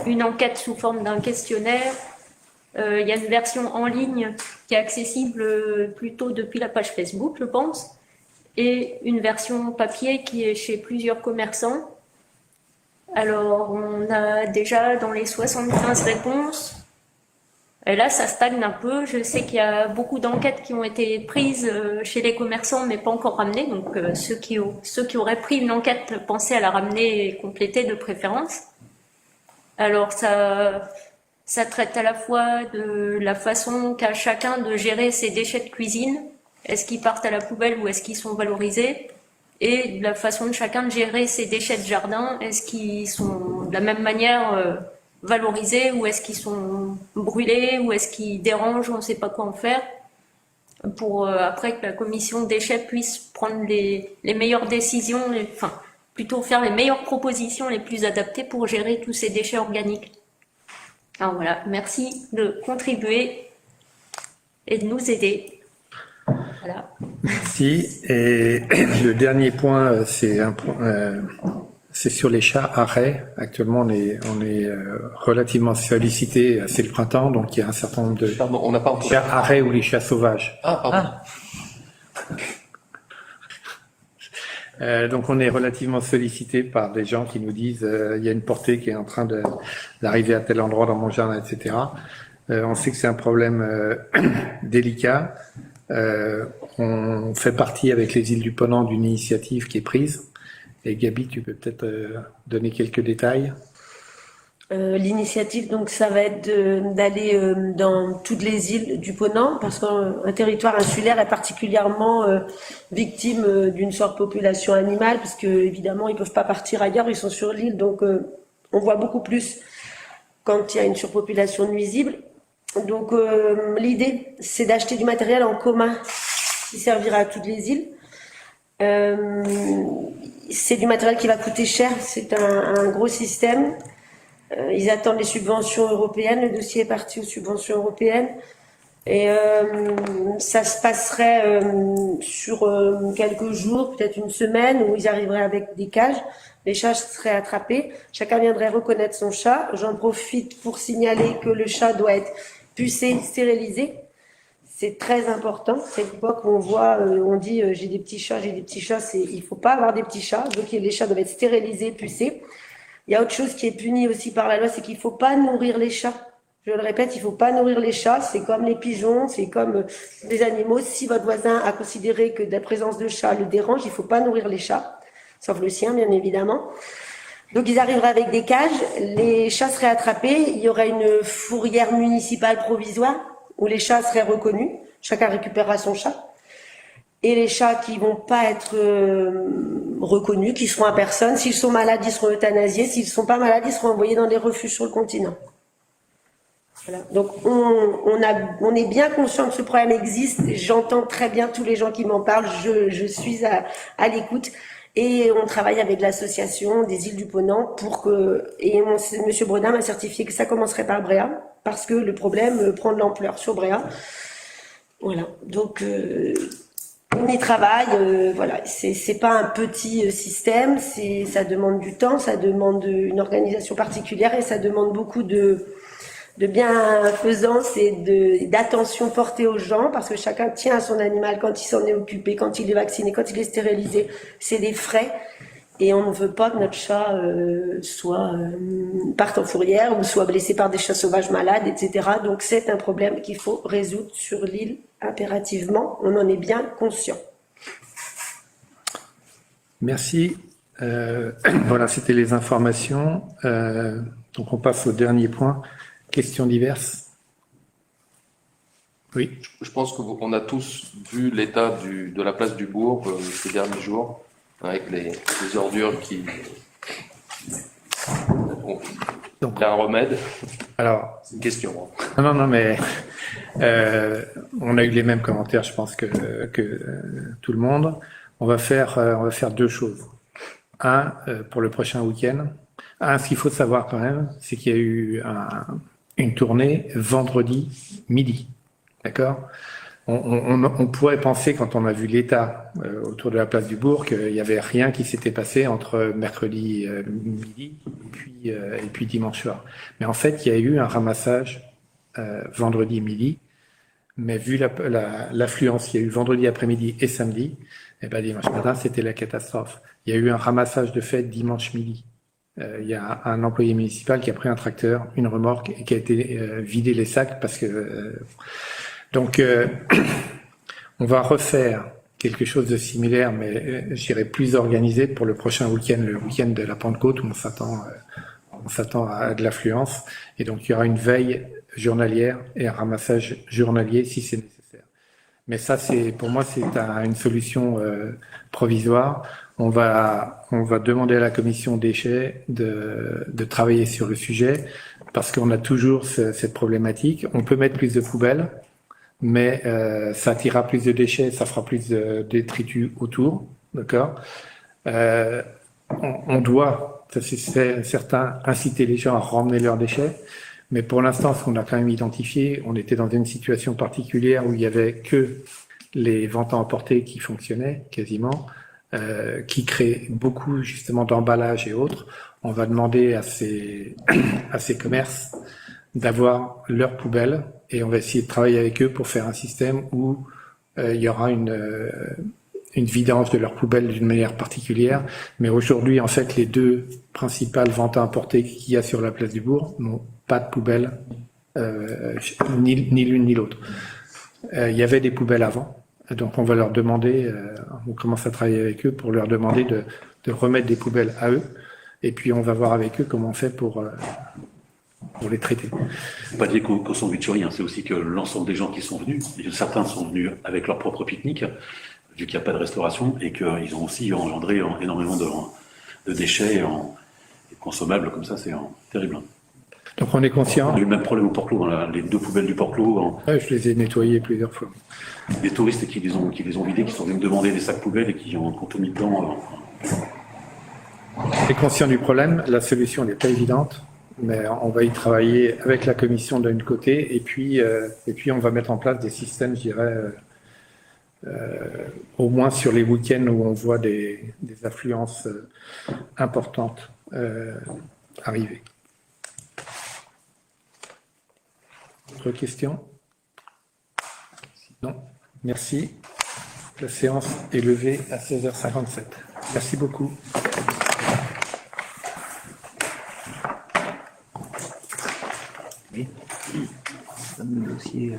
une enquête sous forme d'un questionnaire. Il y a une version en ligne qui est accessible plutôt depuis la page Facebook, je pense, et une version papier qui est chez plusieurs commerçants. Alors, on a déjà dans les 75 réponses. Et là, ça stagne un peu. Je sais qu'il y a beaucoup d'enquêtes qui ont été prises chez les commerçants, mais pas encore ramenées. Donc, ceux qui auraient pris une enquête, pensaient à la ramener et compléter de préférence. Alors, ça traite à la fois de la façon qu'a chacun de gérer ses déchets de cuisine. Est-ce qu'ils partent à la poubelle ou est-ce qu'ils sont valorisés? Et de la façon de chacun de gérer ses déchets de jardin. Est-ce qu'ils sont de la même manière valorisés ou est-ce qu'ils sont brûlés ou est-ce qu'ils dérangent, on ne sait pas quoi en faire, pour après que la commission déchets puisse prendre les meilleures décisions, enfin plutôt faire les meilleures propositions les plus adaptées pour gérer tous ces déchets organiques. Alors voilà, merci de contribuer et de nous aider. Voilà. Merci. Et le dernier point, c'est un point, c'est sur les chats arrêts. Actuellement, on est relativement sollicité. C'est le printemps, donc il y a un certain nombre de Pardon, on n'a pas entendu. chats arrêts ou les chats sauvages. Ah, pardon. Donc on est relativement sollicité par des gens qui nous disent il y a une portée qui est en train d'arriver à tel endroit dans mon jardin, etc. On sait que c'est un problème délicat. On fait partie avec les îles du Ponant d'une initiative qui est prise. Et Gabi, tu peux peut-être donner quelques détails? L'initiative, donc, ça va être d'aller dans toutes les îles du Ponant, parce qu'un territoire insulaire est particulièrement victime d'une surpopulation animale, parce que évidemment ils peuvent pas partir ailleurs, ils sont sur l'île, donc on voit beaucoup plus quand il y a une surpopulation nuisible. Donc l'idée, c'est d'acheter du matériel en commun qui servira à toutes les îles. C'est du matériel qui va coûter cher, c'est un gros système. Ils attendent les subventions européennes, le dossier est parti aux subventions européennes. Et ça se passerait sur quelques jours, peut-être une semaine, où ils arriveraient avec des cages. Les chats seraient attrapés. Chacun viendrait reconnaître son chat. J'en profite pour signaler que le chat doit être pucé, stérilisé. C'est très important. C'est l'époque où on voit, on dit j'ai des petits chats. Il faut pas avoir des petits chats. Donc les chats doivent être stérilisés, pucés. Il y a autre chose qui est puni aussi par la loi, c'est qu'il faut pas nourrir les chats. Je le répète, il faut pas nourrir les chats. C'est comme les pigeons, c'est comme des animaux. Si votre voisin a considéré que la présence de chats le dérange, il faut pas nourrir les chats. Sauf le sien, bien évidemment. Donc ils arriveraient avec des cages, les chats seraient attrapés, il y aurait une fourrière municipale provisoire où les chats seraient reconnus, chacun récupérera son chat. Et les chats qui vont pas être reconnus, qui seront à personne, s'ils sont malades, ils seront euthanasiés, s'ils sont pas malades, ils seront envoyés dans des refuges sur le continent. Voilà. Donc on est bien conscient que ce problème existe, j'entends très bien tous les gens qui m'en parlent, je suis à l'écoute. Et on travaille avec l'association des îles du Ponant pour que, et monsieur Bredin m'a certifié que ça commencerait par Bréa, parce que le problème prend de l'ampleur sur Bréa. Voilà. Donc, on y travaille, voilà. C'est pas un petit système, ça demande du temps, ça demande une organisation particulière et ça demande beaucoup de bienfaisance et d'attention portée aux gens, parce que chacun tient à son animal quand il s'en est occupé, quand il est vacciné, quand il est stérilisé. C'est des frais. Et on ne veut pas que notre chat parte en fourrière ou soit blessé par des chats sauvages malades, etc. Donc c'est un problème qu'il faut résoudre sur l'île impérativement. On en est bien conscient. Merci. Voilà, c'était les informations. Donc on passe au dernier point. Questions diverses? Oui. Je pense qu'on a tous vu l'état de la place du bourg ces derniers jours, avec les ordures qui... Bon, il y a un remède. Alors, c'est une question. Hein. Non, mais on a eu les mêmes commentaires, je pense, que tout le monde. On va faire deux choses. Pour le prochain week-end. Ce qu'il faut savoir quand même, c'est qu'il y a eu une tournée vendredi midi. D'accord? On pourrait penser, quand on a vu l'état autour de la place du bourg, qu'il n'y avait rien qui s'était passé entre mercredi midi et puis dimanche soir. Mais en fait, il y a eu un ramassage vendredi midi, mais vu l'affluence qu'il y a eu vendredi après-midi et samedi, et ben dimanche matin, c'était la catastrophe. Il y a eu un ramassage de fait dimanche midi. il y a un employé municipal qui a pris un tracteur, une remorque et qui a été vider les sacs parce que donc on va refaire quelque chose de similaire, mais je dirais plus organisé pour le prochain week-end, le week-end de la Pentecôte, où on s'attend à de l'affluence. Et donc, il y aura une veille journalière et un ramassage journalier si c'est nécessaire. Mais ça, pour moi, c'est une solution provisoire. On va demander à la commission déchets de travailler sur le sujet parce qu'on a toujours cette problématique. On peut mettre plus de poubelles, mais ça attirera plus de déchets, ça fera plus de détritus autour, d'accord. On doit, ça c'est certain, inciter les gens à ramener leurs déchets, mais pour l'instant, ce qu'on a quand même identifié, on était dans une situation particulière où il y avait que les ventes à emporter qui fonctionnaient quasiment, qui créaient beaucoup justement d'emballages et autres. On va demander à ces commerces d'avoir leurs poubelles et on va essayer de travailler avec eux pour faire un système où il y aura une vidange de leurs poubelles d'une manière particulière. Mais aujourd'hui, en fait, les deux principales ventes à importer qu'il y a sur la place du Bourg n'ont pas de poubelles, ni l'une ni l'autre. Il y avait des poubelles avant, donc on va leur demander, on commence à travailler avec eux pour leur demander de remettre des poubelles à eux, et puis on va voir avec eux comment on fait pour les traiter. C'est pas lié qu'au sandwicherie, hein, c'est aussi que l'ensemble des gens qui sont venus, certains sont venus avec leur propre pique-nique, vu qu'il n'y a pas de restauration, et qu'ils ont aussi engendré énormément de déchets et consommables, comme ça, c'est terrible. Donc on est conscient. On a eu le même problème au Port-Clos, hein, les deux poubelles du Port-Clos. Ouais, je les ai nettoyées plusieurs fois. Des touristes qui les ont vidés, qui sont venus me demander des sacs poubelles et qui ont tout mis dedans. On est conscient du problème, la solution n'est pas évidente, mais on va y travailler avec la commission d'un côté, et puis on va mettre en place des systèmes, je dirais, au moins sur les week-ends où on voit des affluences importantes arriver. Autre question? Non. Merci. La séance est levée à 16h57. Merci beaucoup. Oui. Donne le dossier.